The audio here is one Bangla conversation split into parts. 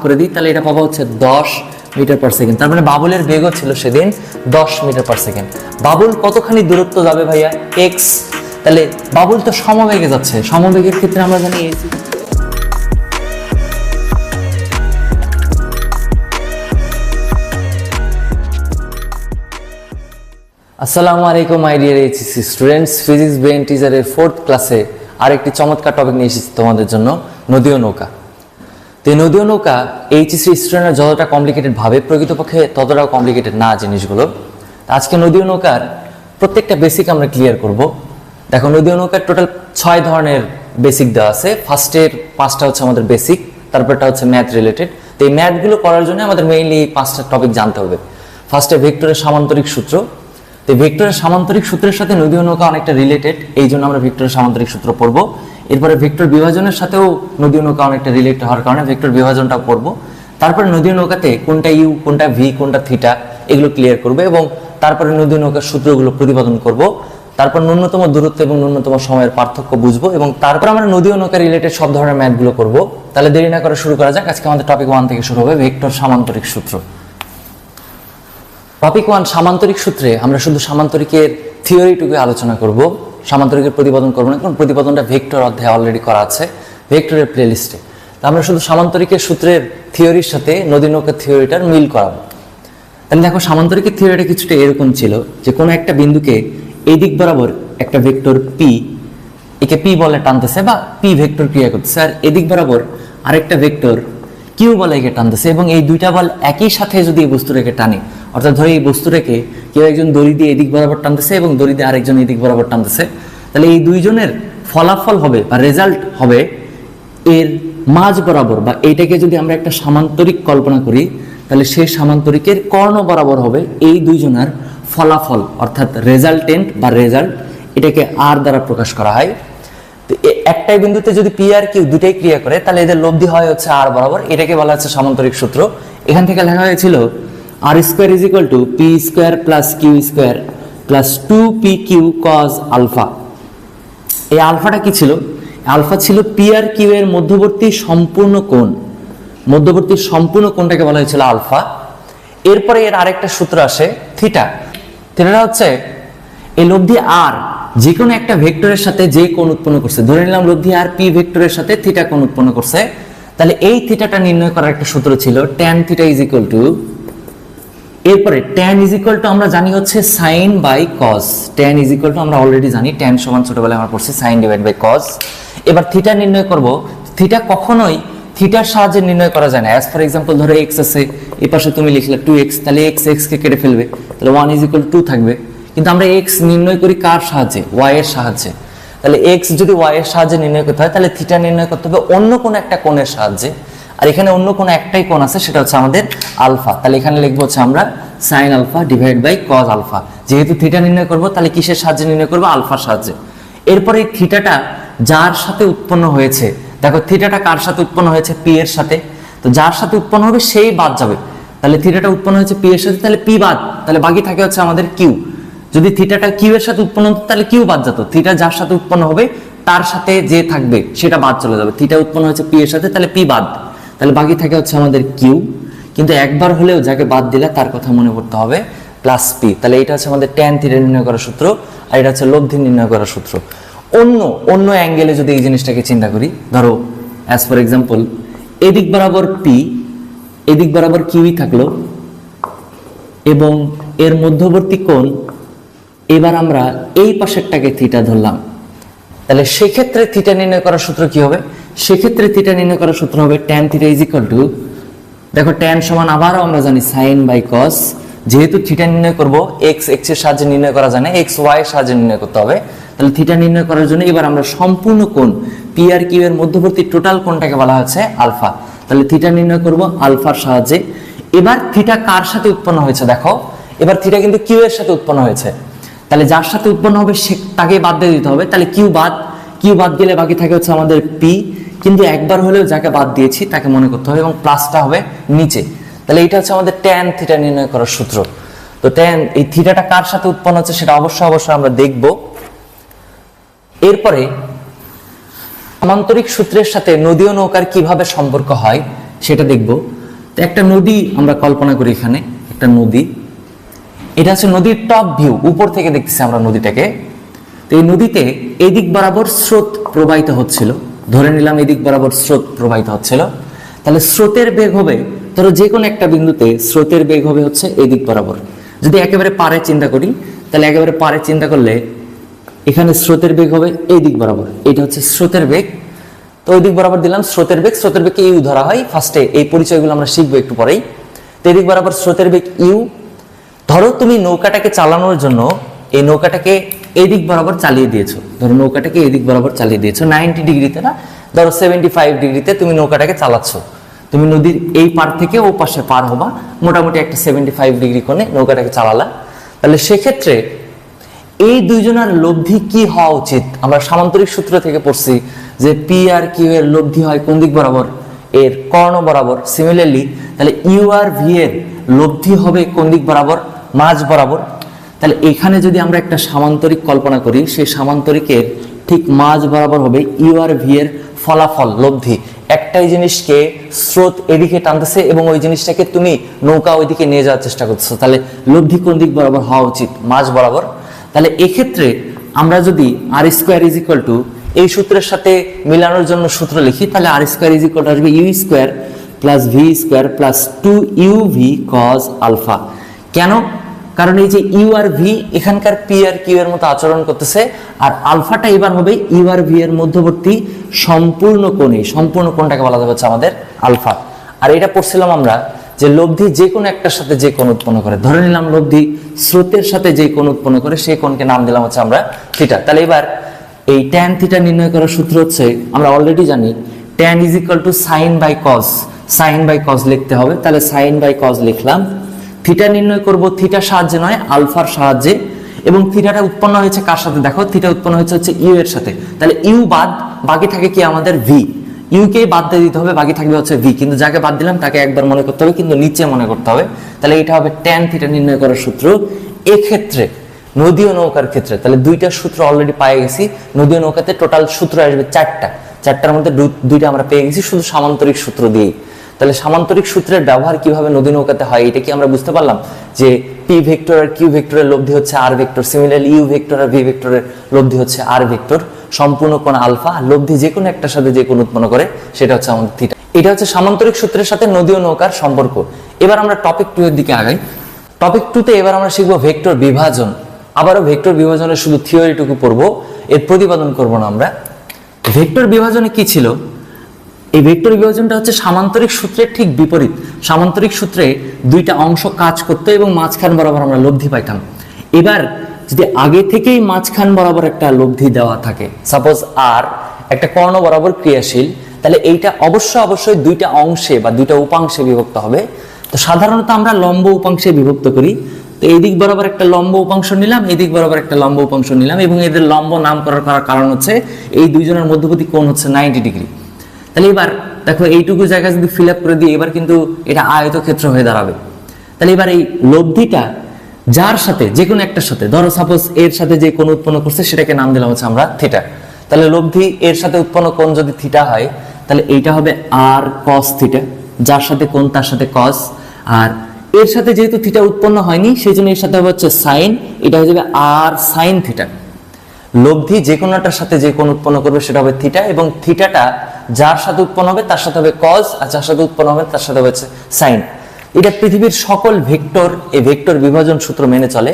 করে দিই তাহলে এটা পাবো হচ্ছে 10 মিটার পার সেকেন্ড। তার মানে বাবুলের বেগও ছিল সেদিন 10 মিটার পার সেকেন্ড। বাবুল কতখানি দূরত্ব যাবে ভাইয়া? x। তাহলে বাবুল তো সমবেগে যাচ্ছে, সমবেগের ক্ষেত্রে আমরা জানি ac। আসসালামু আলাইকুম my dear HSC students, physics brain টিচারের 4th ক্লাসে আরেকটি চমৎকার টপিক নিয়ে এসেছি তোমাদের জন্য, নদী ও নৌকা। তো এই নদী ও নৌকা এইচএসসি স্টুডেন্টরা যতটা কমপ্লিকেটেড ভাবে, প্রকৃতপক্ষে ততটাও কমপ্লিকেটেড না জিনিসগুলো। আজকে নদী ও নৌকার প্রত্যেকটা বেসিক আমরা ক্লিয়ার করব। দেখো, নদী ও নৌকার টোটাল 6 ধরনের বেসিক দেওয়া আছে। ফার্স্টের 5টা হচ্ছে আমাদের বেসিক, তারপরটা হচ্ছে ম্যাথ রিলেটেড। তো এই ম্যাথগুলো করার জন্য আমাদের মেইনলি এই 5টা টপিক জানতে হবে। ফার্স্টে ভেক্টরের সামান্তরিক সূত্র। তো ভেক্টরের সামান্তরিক সূত্রের সাথে নদী ও নৌকা অনেকটা রিলেটেড, এই জন্য আমরা ভেক্টরের সামান্তরিক সূত্র পড়বো। এরপরে ভেক্টর বিভাজনের সাথেও নদী ও নৌকা অনেকটা রিলেটেড হওয়ার কারণে ভেক্টর বিভাজনটাও পড়বো। তারপরে নদী ও নৌকাতে কোনটা ইউ, কোনটা ভি, কোনটা থিটা, এগুলো ক্লিয়ার করবে এবং তারপরে নদী ও নৌকার সূত্রগুলো প্রতিপাদন করব। তারপর ন্যূনতম দূরত্ব এবং ন্যূনতম সময়ের পার্থক্য বুঝবো এবং তারপর আমরা নদী ও নৌকা রিলেটেড সব ধরনের ম্যাথগুলো করবো। তাহলে দেরি না করে শুরু করা যাক। আজকে আমাদের টপিক 1 থেকে শুরু হবে, ভেক্টর সামান্তরিক সূত্র। টপিক 1, সামান্তরিক সূত্রে আমরা শুধু সামান্তরিকের থিওরিটুকু আলোচনা করব, সামান্তরিকের প্রতিপাদন করব না, কারণ প্রতিপাদনটা ভেক্টর অধ্যায়ে অলরেডি করা আছে ভেক্টরের প্লেলিস্টে। তো আমরা শুধু সামান্তরিকের সূত্রের থিওরির সাথে নদী নৌকার থিওরিটার মিল করাবো। তাহলে দেখো, সামান্তরিকের থিওরিটা কিছুটা এরকম ছিল যে কোনো একটা বিন্দুকে এই দিক বরাবর একটা ভেক্টর পি, একে পি বলে টানতেছে বা পি ভেক্টর ক্রিয়া করতেছে, আর এদিক বরাবর আরেকটা ভেক্টর কিউ বলে একে টানতেছে, এবং এই দুইটা বল একই সাথে যদি এই বস্তুটাকে টানে, অর্থাৎ ধরে এই বস্তুটাকে কেউ একজন দড়ি দিয়ে এদিক বরাবর টানতেছে এবং দড়ি দিয়ে আরেকজন এদিক বরাবর টানতেছে, তাহলে এই দুইজনের ফলাফল হবে বা রেজাল্ট হবে এর মাঝ বরাবর, বা এইটাকে যদি আমরা একটা সামান্তরিক কল্পনা করি তাহলে সেই সামান্তরিকের কর্ণ বরাবর হবে এই দুইজনের ফলাফল, অর্থাৎ রেজাল্টেন্ট বা রেজাল্ট। এটাকে আর দ্বারা প্রকাশ করা হয়। তো একটাই বিন্দুতে যদি পি আর কিউ দুটাই ক্রিয়া করে তাহলে এদের লব্ধি হয় হচ্ছে আর বরাবর, এটাকে বলা হচ্ছে সামান্তরিক সূত্র। এখান থেকে লেখা হয়েছিল আর square is equal to P square plus Q square plus 2pq cos alpha. এই আলফাটা কি ছিল? আলফা ছিল পি আর কিউ এর মধ্যবর্তী সম্পূর্ণ কোণ, মধ্যবর্তী সম্পূর্ণ কোণটাকে বলা হয়েছিল আলফা। এরপরে এর আরেকটা সূত্র আসে থিটা। থিটাটা হচ্ছে এই লব্ধি আর যে কোনো একটা ভেক্টরের সাথে যে কোণ উৎপন্ন করছে, ধরে নিলাম লব্ধি আর পি ভেক্টরের সাথে থিটা কোণ উৎপন্ন করছে, তাহলে এই থিটাটা নির্ণয় করার একটা সূত্র ছিল tan theta is equal to, এরপরে tan ইজ ইকুয়াল টু আমরা জানি হচ্ছে sin by cos। tan is equal to আমরা অলরেডি জানি, tan সমান ছোটবেলায় আমরা পড়ছি sin ডিভাইড বাই cos। এবার থিটা নির্ণয় করব। থিটা কখনোই থিটার সাহায্যে নির্ণয় করা যায় না। অ্যাজ ফর এক্সাম্পল, ধরো x আছে, এই পাশে তুমি লিখলে 2x, তাহলে x কে কেটে ফেলবে, তাহলে 1 ইজ ইকুয়াল টু 2 থাকবে। কিন্তু আমরা x নির্ণয় করি কার সাহায্যে? y এর সাহায্যে। তাহলে x যদি y এর সাহায্যে নির্ণয় করতে হয় তাহলে থিটা নির্ণয় করতে হবে অন্য কোনো একটা কোণের সাহায্যে, আর এখানে অন্য কোনো একটাই কোণ আছে, সেটা হচ্ছে আমাদের আলফা। তাহলে এখানে লিখবো হচ্ছে আমরা sin alpha divide by cos alpha. যেহেতু থিটা নির্ণয় করব তাহলে কিসের সাহায্যে নির্ণয় করব? আলফার সাহায্যে। এরপরে এই থিটাটা যার সাথে উৎপন্ন হয়েছে, দেখো থিটাটা কার সাথে উৎপন্ন হয়েছে? পি এর সাথে। তো যার সাথে উৎপন্ন হবে সেই বাদ যাবে। তাহলে থিটাটা উৎপন্ন হয়েছে পি এর সাথে, তাহলে পি বাদ, তাহলে বাকি থাকে হচ্ছে আমাদের কিউ। যদি থিটাটা কিউ এর সাথে উৎপন্ন হতো তাহলে কিউ বাদ যেত, থিটা যার সাথে উৎপন্ন হবে তার সাথে যে থাকবে সেটা বাদ চলে যাবে। থিটা উৎপন্ন হয়েছে পি এর সাথে, তাহলে পি বাদ, তাহলে বাকি থাকে হচ্ছে আমাদের কিউ। কিন্তু একবার হলেও যাকে বাদ দিলে তার কথা মনে করতে হবে প্লাস পি। তাহলে এটা হচ্ছে আমাদের tan থিটা নির্ণয় করার সূত্র, আর এটা হচ্ছে লব্ধি নির্ণয় করার সূত্র। অন্য অ্যাঙ্গেলে যদি এই জিনিসটাকে চিন্তা করি, ধরো অ্যাজ ফর এক্সাম্পল এদিক বরাবর পি, এদিক বরাবর কিউই থাকলো এবং এর মধ্যবর্তী কোণ, এবার আমরা এই পাশেরটাকে থিটা ধরলাম, তাহলে সেক্ষেত্রে থিটা নির্ণয় করার সূত্র কি হবে? সেক্ষেত্রে থিটা নির্ণয় করার সূত্র হবে tan theta is equal two, দেখো tan সমান আবারও আমরা জানি sin বাই cos। যেহেতু থিটা নির্ণয় করব, x এর সাহায্যে নির্ণয় করা যায় না, x y এর সাহায্যে নির্ণয় করতে হবে। তাহলে থিটা নির্ণয় করার জন্য এবার আমরা সম্পূর্ণ কোণ পি আর কিউ এর মধ্যবর্তী টোটাল কোণটাকে বলা হচ্ছে আলফা। তাহলে থিটা নির্ণয় করব আলফার সাহায্যে। এবার থিটা কার সাথে উৎপন্ন হয়েছে? দেখো এবার থিটা কিন্তু কিউ এর সাথে উৎপন্ন হয়েছে, তাহলে যার সাথে উৎপন্ন হবে সে তাকে বাদ দিয়ে দিতে হবে। তাহলে কিউ বাদ গেলে বাকি থাকে হচ্ছে আমাদের পি, কিন্তু একবার হলেও যাকে বাদ দিয়েছি তাকে মনে করতে হবে এবং প্লাসটা হবে নিচে। তাহলে এটা হচ্ছে আমাদের tan থিটা নির্ণয় করার সূত্র। তো tan, এই থিটাটা কার সাথে উৎপন্ন হচ্ছে সেটা অবশ্যই আমরা দেখব। এরপরে সামান্তরিক সূত্রের সাথে নদী ও নৌকার কিভাবে সম্পর্ক হয় সেটা দেখব। তো একটা নদী আমরা কল্পনা করি, এখানে একটা নদী, এটা হচ্ছে নদীর টপ ভিউ, উপর থেকে দেখতেছি আমরা নদীটাকে। তো এই নদীতে এদিক বরাবর স্রোত প্রবাহিত হচ্ছিল, ধরে নিলাম এদিক বরাবর স্রোত প্রবাহিত হচ্ছিল। তাহলে স্রোতের বেগ হবে, ধরো যে কোনো একটা বিন্দুতে স্রোতের বেগ হবে হচ্ছে এদিক বরাবর। যদি একেবারে পারে চিন্তা করি, তাহলে একেবারে পারে চিন্তা করলে এখানে স্রোতের বেগ হবে এই দিক বরাবর, এটা হচ্ছে স্রোতের বেগ। তো ওই দিক বরাবর দিলাম স্রোতের বেগ, স্রোতের বেগকে ইউ ধরা হয়। ফার্স্টে এই পরিচয়গুলো আমরা শিখবো একটু পরেই। তো এদিক বরাবর স্রোতের বেগ ইউ। ধরো তুমি নৌকাটাকে চালানোর জন্য এই নৌকাটাকে এদিক বরাবর চালিয়ে দিয়েছো, ধরো নৌকাটাকে এদিক বরাবর চালিয়ে দিয়েছো 90 ডিগ্রিতে, না ধরো 75 ডিগ্রিতে তুমি নৌকাটাকে চালাচ্ছ। তুমি নদীর এই পার থেকে ও পাশে পার হবা, মোটামুটি একটা 75 ডিগ্রি কোণে নৌকাটাকে চালালা। তাহলে সেক্ষেত্রে এই দুইজনের লব্ধি কি হওয়া উচিত? আমরা সামান্তরিক সূত্র থেকে পড়ছি যে পি আর কিউ এর লব্ধি হয় কোন দিক বরাবর? এর কর্ণ বরাবর। সিমিলারলি তাহলে ইউ আর ভি এর লব্ধি হবে কোন দিক বরাবর? মাঝ বরাবর। তাহলে এখানে যদি আমরা একটা সামান্তরিক কল্পনা করি, সেই সামান্তরিকের ঠিক মাঝ বরাবর হবে ইউ আর ভি এর ফলাফল লব্ধি। একটাই জিনিসকে স্রোত এদিকে টানতেছে এবং ওই জিনিসটাকে তুমি নৌকা ওইদিকে নিয়ে যাওয়ার চেষ্টা করতেছো, তাহলে লব্ধি কোন দিক বরাবর হওয়া উচিত? মাঝ বরাবর। তাহলে এক্ষেত্রে আমরা যদি r square is equal to এই সূত্রের সাথে মিলানোর জন্য সূত্র লিখি, তাহলে r square is equal to আসবে u square plus V square plus 2uv cos alpha. কেন? কারণ এই যে ইউ আর ভি এখানকার পি আর কিউ এর মতো আচরণ করতেছে, আর আলফাটা এবার হবে ইউ আর ভি এর মধ্যবর্তী সম্পূর্ণ কোণে। সম্পূর্ণ কোণটাকে বলা যাবে আমাদের আলফা। আর এটা পড়ছিলাম আমরা যে লব্ধি যে কোনো একটার সাথে যে কোণ উৎপন্ন করে, ধরে নিলাম লব্ধি স্রোতের সাথে যে কোণ উৎপন্ন করে সেই কোণকে নাম দিলাম হচ্ছে আমরা থিটা। তাহলে এবার এই ট্যান থিটা নির্ণয় করার সূত্র হচ্ছে, আমরা অলরেডি জানি tan is equal to sine by cos. Sine by cos লিখতে হবে, তাহলে সাইন বাই কজ লিখলাম। থিটা নির্ণয় করব থিটার সাহায্যে নয়, আলফার সাহায্যে। এবং থিটাটা উৎপন্ন হয়েছে কার সাথে? দেখো থিটা উৎপন্ন হয়েছে হচ্ছে ইউ এর সাথে। তাহলে ইউ বাদ বাকি থাকে কি আমাদের ভি। ইউকে বাদ দিয়ে দিতে হবে, বাকি থাকবে হচ্ছে ভি। কিন্তু যাকে বাদ দিলাম তাকে একবার মনে করতে হবে, কিন্তু নিচে মনে করতে হবে। তাহলে এটা হবে ট্যান থিটা নির্ণয় করার সূত্র। এক্ষেত্রে নদী ও নৌকার ক্ষেত্রে তাহলে দুইটা সূত্র অলরেডি পেয়ে গেছি। নদী ও নৌকাতে টোটাল সূত্র আসবে চারটা, চারটার মধ্যে দুইটা আমরা পেয়ে গেছি শুধু সামান্তরিক সূত্র দিয়েই। তাহলে সামান্তরিক সূত্রের ব্যবহার কিভাবে নদী নৌকাতে হয় এটা কি আমরা বুঝতে পারলাম? যে পি ভেক্টর আর কিউ ভেক্টরের লব্ধি হচ্ছে R vector, similarly U vector আর ভি ভেক্টরের লব্ধি হচ্ছে আর ভেক্টর। সম্পূর্ণ কোণ আলফা, লব্ধি যে কোনো একটার সাথে যে কোণ উৎপন্ন করে সেটা হচ্ছে আমাদের থিটা। এটা হচ্ছে সামান্তরিক সূত্রের সাথে নদী ও নৌকার সম্পর্ক। এবার আমরা টপিক 2 এর দিকে আগাই। টপিক 2 তে এবার আমরা শিখবো ভেক্টর বিভাজন। আবারও ভেক্টর বিভাজনের শুধু থিওরিটুকু পড়বো, এর প্রতিপাদন করব না আমরা। ভেক্টর বিভাজনে কি ছিল? এই ভেক্টর বিভাজনটা হচ্ছে সামান্তরিক সূত্রের ঠিক বিপরীত। সামান্তরিক সূত্রে দুইটা অংশ কাজ করতো এবং মাঝখান বরাবর আমরা লব্ধি পাইতাম। এবার যদি আগে থেকেই মাঝখান বরাবর একটা লব্ধি দেওয়া থাকে, সাপোজ আর একটা কর্ণ বরাবর ক্রিয়াশীল, তাহলে এইটা অবশ্যই দুইটা অংশে বা দুইটা উপাংশে বিভক্ত হবে। তো সাধারণত আমরা লম্ব উপাংশে বিভক্ত করি। তো এই দিক বরাবর একটা লম্ব উপাংশ নিলাম, এই দিক বরাবর একটা লম্ব উপাংশ নিলাম, এবং এদের লম্ব নাম করার কারণ হচ্ছে এই দুইজনের মধ্যবর্তী কোণ হচ্ছে 90 ডিগ্রি। তাহলে এবার দেখো এইটুকু জায়গা যদি ফিল আপ করে দিই, এবার কিন্তু এটা আয়তক্ষেত্র হয়ে দাঁড়াবে। তাহলে এবার এই লব্ধিটা যার সাথে যে কোনো একটার সাথে, ধরো সাপোজ এর সাথে যে কোণ উৎপন্ন করছে সেটাকে নাম দিলাম হচ্ছে আমরা থিটা। তাহলে লব্ধি এর সাথে উৎপন্ন কোণ যদি থিটা হয়, তাহলে এইটা হবে আর কস থিটা, যার সাথে কোণ তার সাথে কস। আর এর সাথে যেহেতু থিটা উৎপন্ন হয়নি সেই জন্য এর সাথে হবে হচ্ছে সাইন, এটা হয়ে যাবে আর সাইন থিটা। লব্ধি যে কোনোটার সাথে যে কোণ উৎপন্ন করবে সেটা হবে থিটা, এবং থিটাটা যার সাথে উৎপন্ন হবে তার সাথে হবে কজ, আর যার সাথে উৎপন্ন হবে তার সাথে হচ্ছে সাইন। এটা পৃথিবীর সকল ভেক্টর এই ভেক্টর বিভাজন সূত্র মেনে চলে।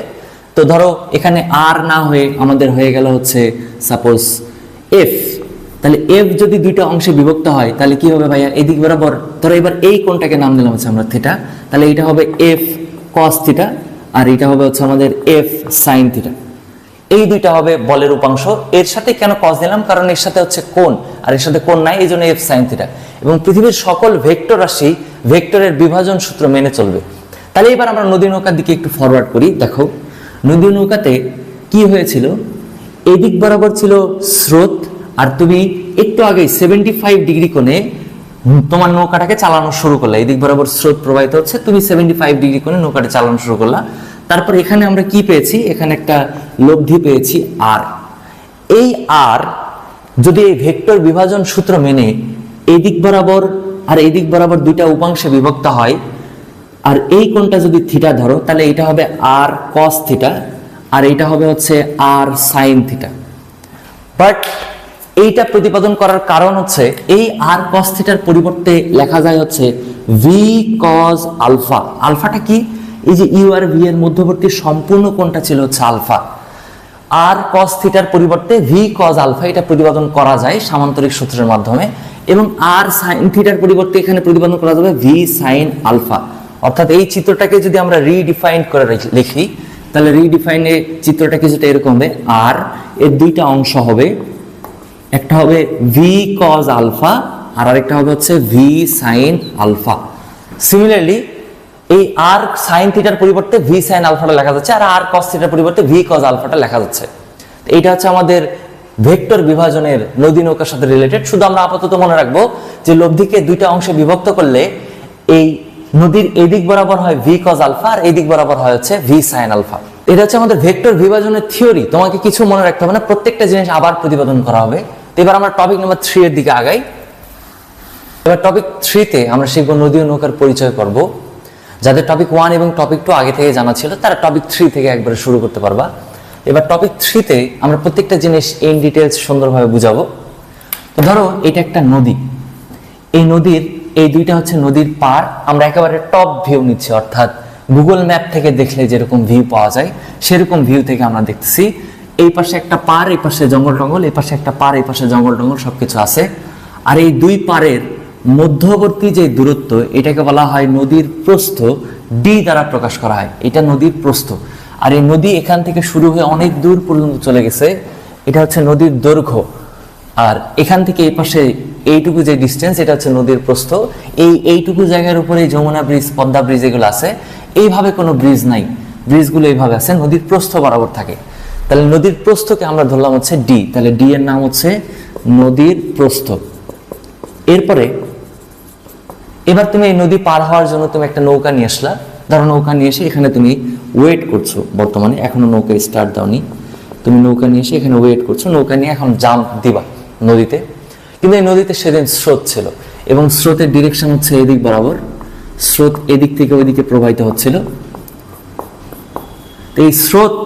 তো ধরো এখানে আর না হয়ে আমাদের হয়ে গেল হচ্ছে সাপোজ এফ। তাহলে এফ যদি দুইটা অংশে বিভক্ত হয় তাহলে কি হবে ভাইয়া? এদিক বরাবর ধরো এবার এই কোণটাকে নাম দিলাম হচ্ছে আমরা থিটা। তাহলে এটা হবে এফ কস থিটা, আর এটা হবে হচ্ছে আমাদের এফ সাইন থিটা। এই দুইটা হবে বলের উপাংশ। এর সাথে কেন কস দিলাম? কারণ এর সাথে হচ্ছে কোণ, আর এর সাথে কোণ নাই, এই জন্য এফ সাইন থিটা। এবং পৃথিবীর সকল ভেক্টর রাশি ভেক্টরের বিভাজন সূত্র মেনে চলবে। তাহলে এবার আমরা নদী নৌকার দিকে একটু ফরওয়ার্ড করি। দেখো নদী নৌকাতে কি হয়েছিল? এদিক বরাবর ছিল স্রোত, আর তুমি একটু আগে 75 ডিগ্রি কোণে তোমার নৌকাটাকে চালানো শুরু করলা। এদিক বরাবর স্রোত প্রবাহিত হচ্ছে, তুমি 75 ডিগ্রি কোণে নৌকাটা চালানো শুরু করলা। তারপর এখানে আমরা কি পেয়েছি? এখানে একটা লব্ধি পেয়েছি আর। এই আর যদি এই ভেক্টর বিভাজন সূত্র মেনে এই দিক বরাবর আর এই দিক বরাবর দুইটা উপাংশে বিভক্ত হয়, আর এই কোণটা যদি থিটা ধরো তাহলে এটা হবে আর কস থিটা, আর এইটা হবে হচ্ছে আর সাইন থিটা। বাট এইটা প্রতিপাদন করার কারণ হচ্ছে এই আর কস থিটার পরিবর্তে লেখা যায় হচ্ছে ভি কজ আলফা। আলফাটা কি? এই যে ইউ আর ভি এর মধ্যবর্তী সম্পূর্ণ কোণটা ছিল হচ্ছে আলফা। আর কস থিটার পরিবর্তে ভি কজ আলফা এটা প্রতিপাদন করা যায় সামান্তরিক সূত্রের মাধ্যমে, এবং আর সাইন থিটার পরিবর্তে এখানে প্রতিপাদন করা যাবে ভি সাইন আলফা। অর্থাৎ এই চিত্রটাকে যদি আমরা রিডিফাইন করে লিখি তাহলে রিডিফাইনে চিত্রটা কিছুটা এরকম হবে। আর এর দুইটা অংশ হবে, একটা হবে ভি কজ আলফা আর আরেকটা হবে হচ্ছে ভি সাইন আলফা। সিমিলারলি এই আর সাইন থিটার পরিবর্তে ভি সাইন আলফাটা লেখা যাচ্ছে, আর আর কস থিটার পরিবর্তে ভি কজ আলফাটা লেখা যাচ্ছে। এইটা হচ্ছে আমাদের ভেক্টর বিভাজনের নদী নৌকার সাথে রিলেটেড। শুধু আমরা আপাতত মনে রাখবো যে লব্ধিকে দুইটা অংশে বিভক্ত করলে এই নদীর এই দিক বরাবর হয় ভি কজ আলফা আর এই দিক বরাবর হয় হচ্ছে ভি সাইন আলফা। এটা হচ্ছে আমাদের ভেক্টর বিভাজনের থিওরি। তোমাকে কিছু মনে রাখতে হবে না, প্রত্যেকটা জিনিস আবার প্রতিপাদন করা হবে। তো এবার আমরা টপিক নাম্বার 3 এর দিকে আগাই। এবার টপিক 3 তে আমরা শিখব নদী ও নৌকার পরিচয় করব। যাদের টপিক 1 এবং টপিক 2 আগে থেকে জানা ছিল তারা টপিক 3 থেকে একবারে শুরু করতে পারবা। এবার টপিক 3 তে আমরা প্রত্যেকটা জিনিস ইন ডিটেইলস সুন্দরভাবে বুঝাবো। তো ধরো এটা একটা নদী, এই নদীর এই দুইটা হচ্ছে নদীর পাড়। আমরা একেবারে টপ ভিউ নিচ্ছি, অর্থাৎ গুগল ম্যাপ থেকে দেখলে যেরকম ভিউ পাওয়া যায় সেরকম ভিউ থেকে আমরা দেখতেছি। এই পাশে একটা পাড়, এই পাশে জঙ্গল টঙ্গল, এই পাশে একটা পাড়, এই পাশে জঙ্গল টঙ্গল সবকিছু আছে। আর এই দুই পাড়ের মধ্যবর্তী যে দূরত্ব এটাকে বলা হয় নদীর প্রস্থ, ডি দ্বারা প্রকাশ করা হয়। এটা নদীর প্রস্থ। আর এই নদী এখান থেকে শুরু হয়ে অনেক দূর পর্যন্ত চলে গেছে, এটা হচ্ছে নদীর দৈর্ঘ্য। আর এখান থেকে এই পাশে এইটুকু যে ডিস্টেন্স এটা হচ্ছে নদীর প্রস্থ। এইটুকু জায়গার উপরে যমুনা ব্রিজ, পদ্মা ব্রিজ এগুলো আছে। এইভাবে কোনো ব্রিজ নাই, ব্রিজগুলো এইভাবে আছে, নদীর প্রস্থ বরাবর থাকে। তাহলে নদীর প্রস্থকে আমরা ধরলাম হচ্ছে ডি, তাহলে ডি এর নাম হচ্ছে নদীর প্রস্থ। এরপরে এবার তুমি এই নদী পার হওয়ার জন্য তুমি একটা নৌকা নিয়ে আসলা। ধরো নৌকা নিয়ে এসে এখানে তুমি ওয়েট করছো, বর্তমানে এখনো নৌকা স্টার্ট দাওনি, তুমি নৌকা নিয়ে এসে এখানে ওয়েট করছো, নৌকা নিয়ে এখন জাম্প দিবা নদীতে। কিন্তু এই নদীতে সেদিন স্রোত ছিল এবং স্রোতের ডিরেকশন হচ্ছে এদিক বরাবর, স্রোত এদিক থেকে ওইদিকে প্রবাহিত হচ্ছিল। তো এই স্রোত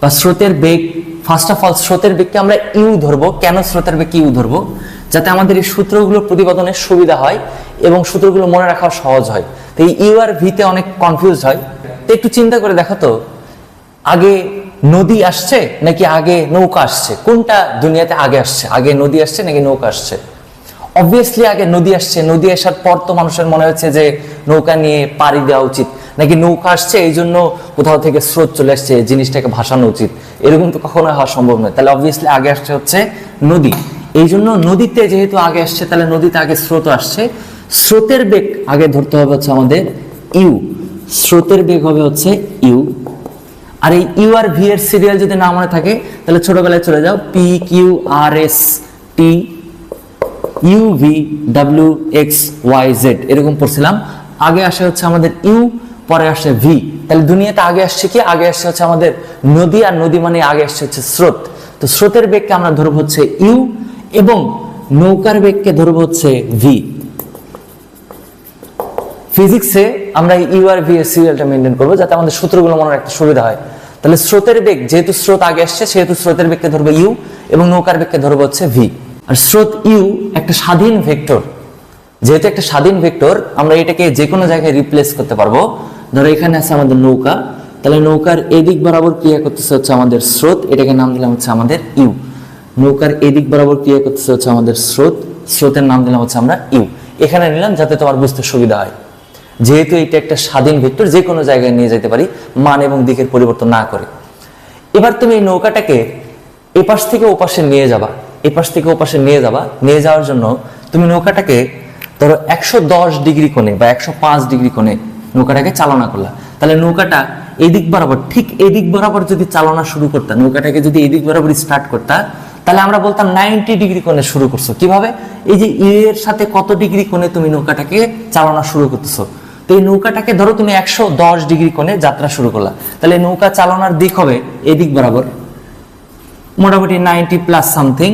বা স্রোতের বেগ, ফার্স্ট অফ অল স্রোতের বেগকে আমরা ইউ ধরবো। কেন স্রোতের বেগকে ইউ ধরবো? যাতে আমাদের এই সূত্রগুলো প্রতিপাদনের সুবিধা হয় এবং সূত্রগুলো মনে রাখা সহজ হয়। তো এই ইউ আর ভিতে অনেক কনফিউজ হয়। তো একটু চিন্তা করে দেখো তো, আগে নদী আসছে নাকি আগে নৌকা আসছে? কোনটা দুনিয়াতে আগে আসছে? আগে নদী আসছে নাকি নৌকা আসছে? অবভিয়াসলি আগে নদী আসছে। নদী আসার পর তো মানুষের মনে হচ্ছে যে নৌকা নিয়ে পাড়ি দেওয়া উচিত, নাকি নৌকা আসছে এই জন্য কোথাও থেকে স্রোত চলে আসছে জিনিসটাকে ভাসানো উচিত। এরকম তো কখনো হওয়া সম্ভব নয়। তাহলে অবভিয়াসলি আগে আসছে হচ্ছে নদী। এই জন্য নদীতে যেহেতু আগে আসছে তাহলে নদীতে আগে স্রোত আসছে। স্রোতের বেগ আগে ধরতে হবে হচ্ছে আমাদের ইউ, স্রোতের বেগ হবে হচ্ছে ইউ। আর এই ইউ আর ভি এর সিরিয়াল যদি না মনে থাকে তাহলে ছোটবেলায় চলে যাও, P Q R S T U V W X Y Z এরকম পড়ছিলাম। আগে আসে হচ্ছে আমাদের ইউ, পরে আসে ভি। তাহলে দুনিয়াতে আগে আসছে কি? আগে আসছে হচ্ছে আমাদের নদী, আর নদী মানে আগে আসছে হচ্ছে স্রোত। তো স্রোতের বেগকে আমরা ধরবো হচ্ছে ইউ এবং নৌকার বেগকে ধরবো হচ্ছে ভি। ফিজিক্সে আমরা ইউ আর ভি এর সিরিয়ালটা মেনটেন করবো যাতে আমাদের সূত্রগুলো মনে রাখতে সুবিধা হয়। তাহলে স্রোতের বেগ, যেহেতু স্রোত আগে আসছে সেহেতু স্রোতের বেগকে ধরবো ইউ এবং নৌকার বেগকে ধরবো হচ্ছে ভি। আর স্রোত ইউ একটা স্বাধীন ভেক্টর। যেহেতু একটা স্বাধীন ভেক্টর আমরা এটাকে যে কোনো জায়গায় রিপ্লেস করতে পারবো। ধরো এখানে আছে আমাদের নৌকা, তাহলে নৌকার এদিক বরাবর ক্রিয়া করতেছে হচ্ছে আমাদের স্রোত, এটাকে নাম দিলাম হচ্ছে আমাদের ইউ। নৌকার এদিক বরাবর ক্রিয়া করতেছে হচ্ছে আমাদের স্রোত, স্রোতের নাম দিলাম হচ্ছে আমরা ইউ। এখানে নিলাম যাতে তোমার বুঝতে সুবিধা হয়। যেহেতু এটা একটা স্বাধীন ভেক্টর, যে কোনো জায়গায় নিয়ে যেতে পারি মান এবং দিকের পরিবর্তন না করে। এবার তুমি এই নৌকাটাকে এপাশ থেকে ওপাশে নিয়ে যাবা, এপাশ থেকে ওপাশে নিয়ে যাবা। নিয়ে যাওয়ার জন্য তুমি নৌকাটাকে ধরো 110 ডিগ্রি কোণে বা 105 ডিগ্রি কোণে নৌকাটাকে চালনা করলা। তাহলে নৌকাটা এদিক বরাবর, ঠিক এদিক বরাবর যদি চালনা শুরু করতা, নৌকাটাকে যদি এদিক বরাবর স্টার্ট করতা, তাহলে আমরা বলতাম 90 ডিগ্রি কোণে শুরু করছো। কিভাবে? এই যে ইউ এর সাথে কত ডিগ্রি কোণে তুমি নৌকাটাকে চালনা শুরু করতেছো। তো এই নৌকাটাকে ধরো তুমি 110 ডিগ্রি কোণে যাত্রা শুরু করলা, তাহলে নৌকা চালনার দিক হবে এদিক বরাবর মোটামুটি 90 প্লাস সামথিং।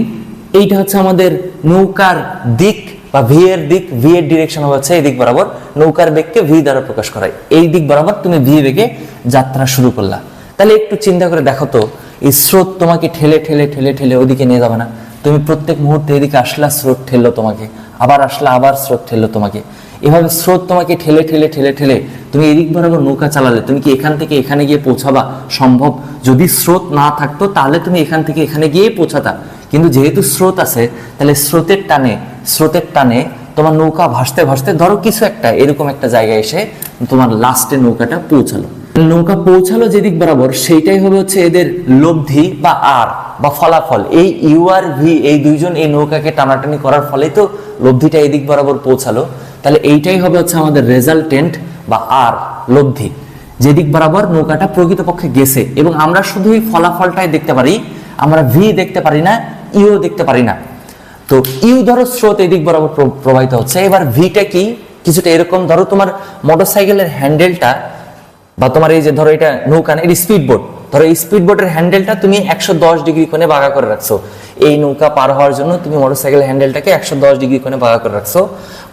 এইটা হচ্ছে আমাদের নৌকার দিক বা ভি এর দিক, ভি এর ডিরেকশন হচ্ছে এই দিক বরাবর, নৌকার বেগকে ভি দ্বারা প্রকাশ করায়। এই দিক বরাবর তুমি ভি বেগে যাত্রা শুরু করলা। তাহলে একটু চিন্তা করে দেখো তো, এই স্রোত তোমাকে ঠেলে ঠেলে ঠেলে ঠেলে ওদিকে নিয়ে যাবে না? তুমি প্রত্যেক মুহূর্তে এদিকে আসলা, স্রোত ঠেললো তোমাকে, আবার আসলা, আবার স্রোত ঠেললো তোমাকে। এভাবে স্রোত তোমাকে ঠেলে ঠেলে ঠেলে ঠেলে তুমি এদিক বরাবর নৌকা চালালে, তুমি কি এখান থেকে এখানে গিয়ে পৌঁছাবা সম্ভব? যদি স্রোত না থাকতো তাহলে তুমি এখান থেকে এখানে গিয়ে পৌঁছাতা, কিন্তু যেহেতু স্রোত আছে, তাহলে স্রোতের টানে তোমার নৌকা ভাসতে ভাসতে ধরো কিছু একটা এরকম একটা জায়গায় এসে তোমার লাস্টে নৌকাটা পৌঁছালো। নৌকা পৌঁছালো যেদিক বরাবর, সেইটাই হবে হচ্ছে এদের লব্ধি বা আর বা ফলাফল। এই ইউ আর ভি, এই দুইজন এই নৌকাকে টানাটানি করার ফলেই তো লব্ধিটা এদিক বরাবর পৌঁছালো। তাহলে এইটাই হবে হচ্ছে আমাদের রেজাল্টেন্ট বা আর, লব্ধি, যেদিক বরাবর নৌকাটা প্রকৃতপক্ষে গেছে। এবং আমরা শুধু এই ফলাফলটাই দেখতে পারি, আমরা ভি দেখতে পারি না, ইউ দেখতে পারি না। তো ইউ ধরো স্রোত এদিক বরাবর প্রবাহিত হচ্ছে, এবার ভিটা কি কিছুটা এরকম, ধরো তোমার মোটরসাইকেলের হ্যান্ডেলটা বা তোমার এই যে ধরো এটা নৌকা না, এটা স্পিড বোট, ধরো এই স্পিড বোটের হ্যান্ডেলটা তুমি 110 ডিগ্রি কোণে বাঁকা করে রাখছো। এই নৌকা পার হওয়ার জন্য তুমি মোটরসাইকেল হ্যান্ডেলটাকে 110 ডিগ্রি কোণে বাঁকা করে রাখছো,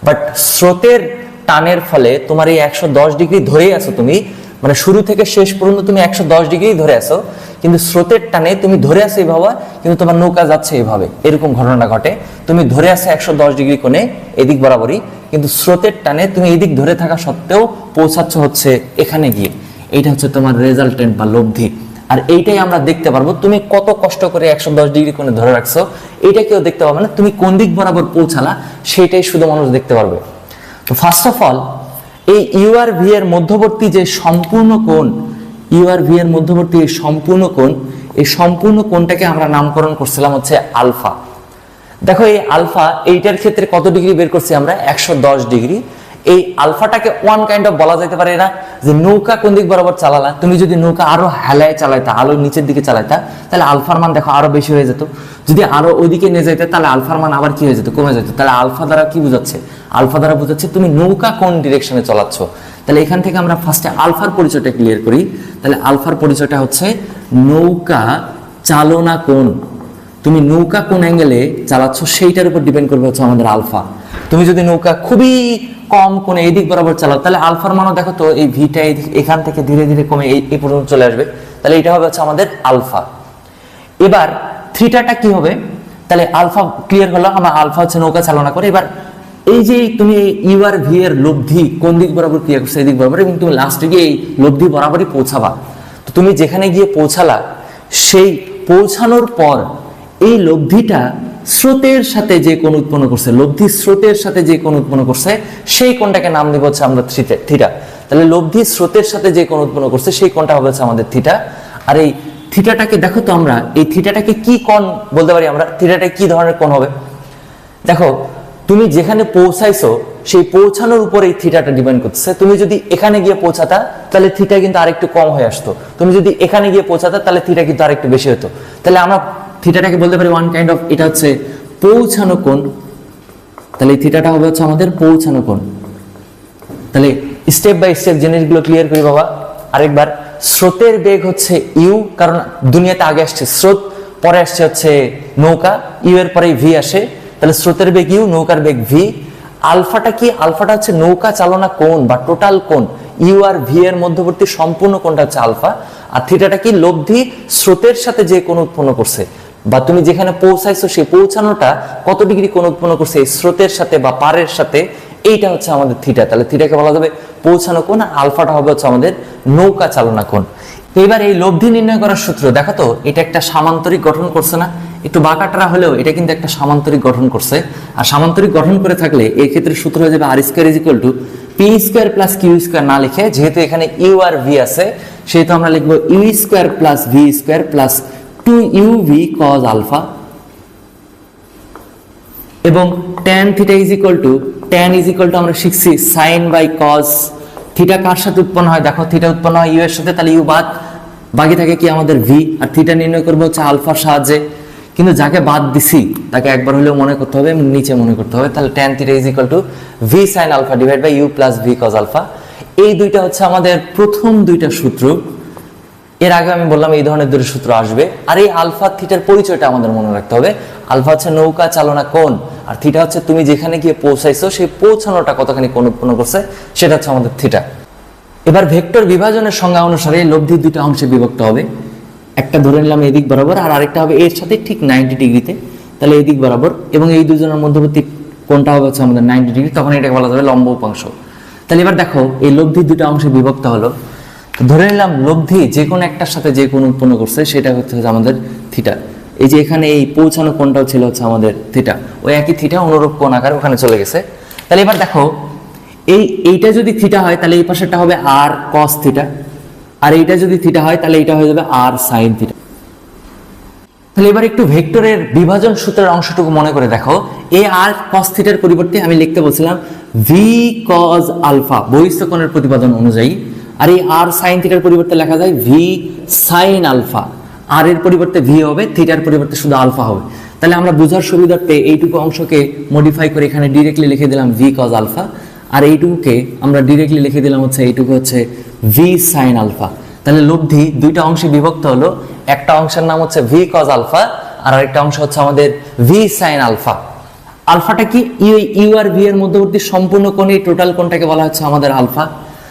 বাট স্রোতের টানের ফলে তোমার এই 110 ডিগ্রি ধরেই আছো তুমি, মানে শুরু থেকে শেষ পর্যন্ত তুমি 110 ডিগ্রি ধরে আছো, কিন্তু স্রোতের টানে তুমি ধরে আছো এইভাবে, কিন্তু তোমার নৌকা যাচ্ছে এইভাবে, এরকম ঘটনা ঘটে। তুমি ধরে আছো 110 ডিগ্রি কোণে এদিক বরাবরই, কিন্তু স্রোতের টানে তুমি এদিক ধরে থাকা সত্ত্বেও পৌঁছাচ্ছ হচ্ছে এখানে গিয়ে। এইটা হচ্ছে তোমার রেজাল্টেন্ট বা লব্ধি। আর এইটাই আমরা দেখতে পারবো, তুমি কত কষ্ট করে 110 ডিগ্রি কোণে ধরে রাখছো, এইটা কেউ দেখতে পাবে না, তুমি কোন দিক বরাবর পৌঁছালা সেইটাই শুধু মানুষ দেখতে পারবে। তো ফার্স্ট অফ অল, এই ইউ আর ভি এর মধ্যবর্তী যে সম্পূর্ণ কোণ, ইউ আর ভি এর মধ্যবর্তী এই সম্পূর্ণ কোণ, এই সম্পূর্ণ কোণটাকে আমরা নামকরণ করছিলাম হচ্ছে আলফা। দেখো এই আলফা, এইটার ক্ষেত্রে কত ডিগ্রি বের করছি আমরা? 110 ডিগ্রি। এই আলফাটাকে ওয়ান কাইন্ড অফ বলা যেতে পারে না যে নৌকা কোন দিক বরাবর চালালা, তুমি যদি নৌকা আরো হেলায় চালাইতা, আলো নিচের দিকে চালাইতা, তাহলে আলফার মান দেখো আরো বেশি হয়ে যেত। যদি আরো ওইদিকে নিয়ে যাইতে, তাহলে আলফার মান আবার কি হয়ে যেত? কমে যেত। তাহলে আলফা দ্বারা কি বোঝাচ্ছে? আলফা দ্বারা বোঝাচ্ছে তুমি নৌকা কোন ডিরেকশনে চালাচ্ছ। তাহলে এখান থেকে আমরা ফার্স্টে আলফার পরিচয়টা ক্লিয়ার করি। তাহলে আলফার পরিচয়টা হচ্ছে নৌকা চালনা কোণ। তুমি নৌকা কোন অ্যাঙ্গেলে চালাচ্ছ সেইটার উপর ডিপেন্ড করবে হচ্ছে আমাদের আলফা। তুমি যদি নৌকা খুবই কম কোণে এই দিক বরাবর চালাও, তাহলে আলফার মানও দেখো তো এই ভিটা এখান থেকে ধীরে ধীরে কমে এই পর্যন্ত চলে আসবে। তাহলে এটা হবে হচ্ছে আমাদের আলফা। এবার থিটাটা কি হবে? তাহলে আলফা ক্লিয়ার হলো, আমরা আলফা হচ্ছে নৌকা চালনা করে। এবার এই যে তুমি ইউ আর ভি এর লব্ধি কোন দিক বরাবর ক্রিয়া করছো? এই দিক বরাবর, এবং তুমি লাস্টে গিয়ে এই লব্ধি বরাবরই পৌঁছাবা। তো তুমি যেখানে গিয়ে পৌঁছালা, সেই পৌঁছানোর পর এই লব্ধিটা স্রোতের সাথে যে কোণ উৎপন্ন করছে, লব্ধি স্রোতের সাথে যে কোণ উৎপন্ন করছে, সেই কোণটাকে নাম দেব হচ্ছে আমরা থিটা। তাহলে লব্ধি স্রোতের সাথে যে কোণ উৎপন্ন করছে সেই কোণটা হবে হচ্ছে আমাদের থিটা। আর এই থিটাটাকে দেখো তো, আমরা এই থিটাটাকে কি কোণ বলতে পারি? আমরা থিটাটা কি ধরনের কোণ হবে? দেখো তুমি যেখানে পৌঁছাইছো সেই পৌঁছানোর উপর এই থিটাটা ডিপেন্ড করছে। তুমি যদি এখানে গিয়ে পৌঁছাতা, তাহলে থিটা কিন্তু আরেকটু কম হয়ে আসতো। তুমি যদি এখানে গিয়ে পৌঁছাতা, তাহলে থিটা কিন্তু আরেকটু বেশি হতো। তাহলে আমরা থিটাটাকে বলতে পারি ওয়ান কাইন্ড অফ, এটা হচ্ছে পৌঁছানো কোণ। তাহলে এই থিটাটা হবে হচ্ছে আমাদের পৌঁছানো কোণ। তাহলে স্টেপ বাই স্টেপ জিনিসগুলো ক্লিয়ার করি বাবা আরেকবার। স্রোতের বেগ হচ্ছে ইউ, কারণ দুনিয়াতে আগে আসছে স্রোত, পরে আসছে হচ্ছে নৌকা, ইউ এর পরে ভি আসে। তাহলে স্রোতের বেগ ইউ, নৌকার বেগ ভি। আলফাটা কি? আলফাটা হচ্ছে নৌকা চালনা কোণ বা টোটাল কোণ। ইউ আর ভি এর মধ্যবর্তী সম্পূর্ণ কোণটা হচ্ছে আলফা। আর থিটাটা কি? লব্ধি স্রোতের সাথে যে কোণ উৎপন্ন করছে, বা তুমি যেখানে পৌঁছাইছো সেই পৌঁছানোটা কত ডিগ্রি কোণ উৎপন্ন করছে এই স্রোতের সাথে বা পারের সাথে, এইটা হচ্ছে আমাদের থিটা। তাহলে থিটাকে বলা যাবে পৌঁছানো কোণ, আর আলফাটা হবে হচ্ছে আমাদের নৌকা চালনা কোণ। এবার এই লব্ধি নির্ণয় করার সূত্র দেখো তো, এটা একটা সামান্তরিক গঠন করছে না? একটু বাঁকাটারা হলেও এটা কিন্তু একটা সামান্তরিক গঠন করছে। আর সামান্তরিক গঠন করে থাকলে এই ক্ষেত্রে সূত্র হয়ে যাবে R square is equal to P square plus Q square না লিখে, যেহেতু এখানে ইউ আর ভি আছে, সেহেতু আমরা লিখবো u square plus v square plus 2uv cos alpha, এবং tan theta is equal to আমরা শিখছি sin বাই cos। থিটা কার সাথে উৎপন্ন হয়? দেখো থিটা উৎপন্ন হয় ইউ এর সাথে, তাহলে ইউ বাদ, বাকি থাকে কি আমাদের ভি। আর থিটা নির্ণয় করবো হচ্ছে আলফার সাহায্যে, কিন্তু যাকে বাদ দিছি তাকে একবার হলেও মনে করতে হবে, নিচে মনে করতে হবে। তাহলে tan theta is equal to v sin alpha divide by u plus v cos alpha. এই দুইটা হচ্ছে আমাদের প্রথম দুইটা সূত্র। এর আগে আমি বললাম এই ধরনের দুটো সূত্র আসবে। আর এই আলফা থিটার পরিচয়টা আমাদের মনে রাখতে হবে। আলফা হচ্ছে নৌকা চালনা কোণ, আর থিটা হচ্ছে তুমি যেখানে গিয়ে পৌঁছাইছো সেই পৌঁছানোটা কতখানি কোণ উৎপন্ন করছে, সেটা হচ্ছে আমাদের থিটা। এবার ভেক্টর বিভাজনের সংজ্ঞা অনুসারে লব্ধি দুইটা অংশে বিভক্ত হবে। একটা ধরে নিলাম এদিক বরাবর, আর আরেকটা হবে এর সাথে ঠিক 90 ডিগ্রিতে, তাহলে এদিক বরাবর, এবং এই দুজনের মধ্যবর্তী কোণটা হবে হচ্ছে আমাদের 90 ডিগ্রি, তখন এটাকে বলা যাবে লম্ব উপাংশ। তাহলে এবার দেখো এই লব্ধি দুটো অংশে বিভক্ত হলো, ধরে নিলাম লব্ধি যে কোনো একটার সাথে যে কোণ উৎপন্ন করছে সেটা হচ্ছে আমাদের থিটা। এই যে এখানে এই পৌঁছানো কোণটাও ছিল হচ্ছে আমাদের থিটা, ওই একই থিটা অনুরূপ কোণ আকার ওখানে চলে গেছে। তাহলে এবার দেখো এইটা যদি থিটা হয় তাহলে এই পাশেরটা হবে আর কস থিটা, আর এইটা যদি থিটা হয় তাহলে এটা হয়ে যাবে আর সাইন থিটা। তাহলে এবার একটু ভেক্টরের বিভাজন সূত্রের অংশটুকু মনে করে দেখো, এই আর কস থিটার পরিবর্তে আমি লিখতে বলছিলাম ভি কজ আলফা বহিস্থ কোণের প্রতিপাদন অনুযায়ী, আর এই আর সাইন থিটার পরিবর্তে লেখা যায় ভি সাইন আলফা। আর এর পরিবর্তে ভি হবে, থিটার পরিবর্তে শুধু আলফা হবে। তাহলে আমরা বোঝার সুবিধার্থে এইটুকু অংশকে মডিফাই করে এখানে ডিরেক্টলি লিখে দিলাম ভি কজ আলফা, আর এইটুকুকে আমরা ডিরেক্টলি লিখে দিলাম হচ্ছে এইটুকু হচ্ছে ভি সাইন আলফা। তাহলে লব্ধি দুইটা অংশে বিভক্ত হলো, একটা অংশের নাম হচ্ছে ভি কজ আলফা, আর আরেকটা অংশ হচ্ছে আমাদের ভি সাইন আলফা। আলফাটা কি ইউ আর ভি এর মধ্যবর্তী সম্পূর্ণ কোণে টোটাল কোণটাকে বলা হচ্ছে আমাদের আলফা।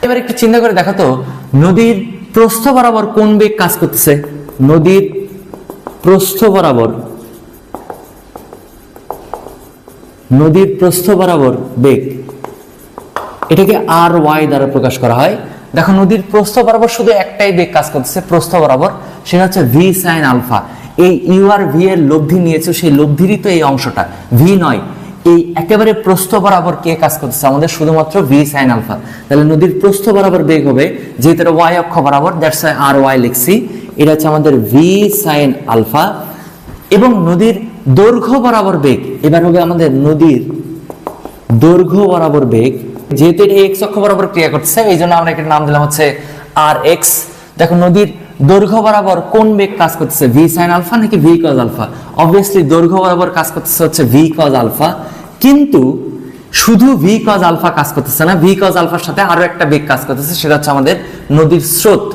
এবার একটু চিন্তা করে দেখো তো, নদীর প্রস্থ বরাবর কোন বেগ কাজ করতেছে? নদীর প্রস্থ বরাবর বেগ, এটাকে আর ওয়াই দ্বারা প্রকাশ করা হয়। দেখো নদীর প্রস্থ বরাবর শুধু একটাই বেগ কাজ করতেছে প্রস্থ বরাবর, সেটা হচ্ছে ভি সাইন আলফা। এই ইউ আর ভি এর লব্ধি নিয়েছে, সেই লব্ধিরই তো এই অংশটা, ভি নয়, এই একেবারে প্রস্থ বরাবর কে কাজ করতেছে আমাদের? শুধুমাত্র ভি সাইন আলফা। তাহলে নদীর প্রস্থ বরাবর বেগ হবে, যেহেতু এটা ওয়াই অক্ষ বরাবর, দ্যাটস ওয়াই আর ওয়াই লিখছি, এটা হচ্ছে আমাদের ভি সাইন আলফা। এবং নদীর দৈর্ঘ্য বরাবর বেগ এবার হবে আমাদের নদীর দৈর্ঘ্য বরাবর বেগ, যেহেতু এটা এক্স অক্ষ বরাবর ক্রিয়া করতেছে এই জন্য আমরা এটার নাম দিলাম হচ্ছে আর এক্স। দেখো নদীর দৈর্ঘ্য বরাবর কোন বেগ কাজ করতেছে, ভি সাইন আলফা নাকি ভি কজ আলফা? অবভিয়াসলি দৈর্ঘ্য বরাবর কাজ করতেছে হচ্ছে ভি কজ আলফা, কিন্তু শুধু ভি কজ আলফা কাজ করতেছে না, ভি কজ আলফার সাথে আরো একটা বেগ কাজ করতেছে, সেটা হচ্ছে আমাদের নদীর স্রোত।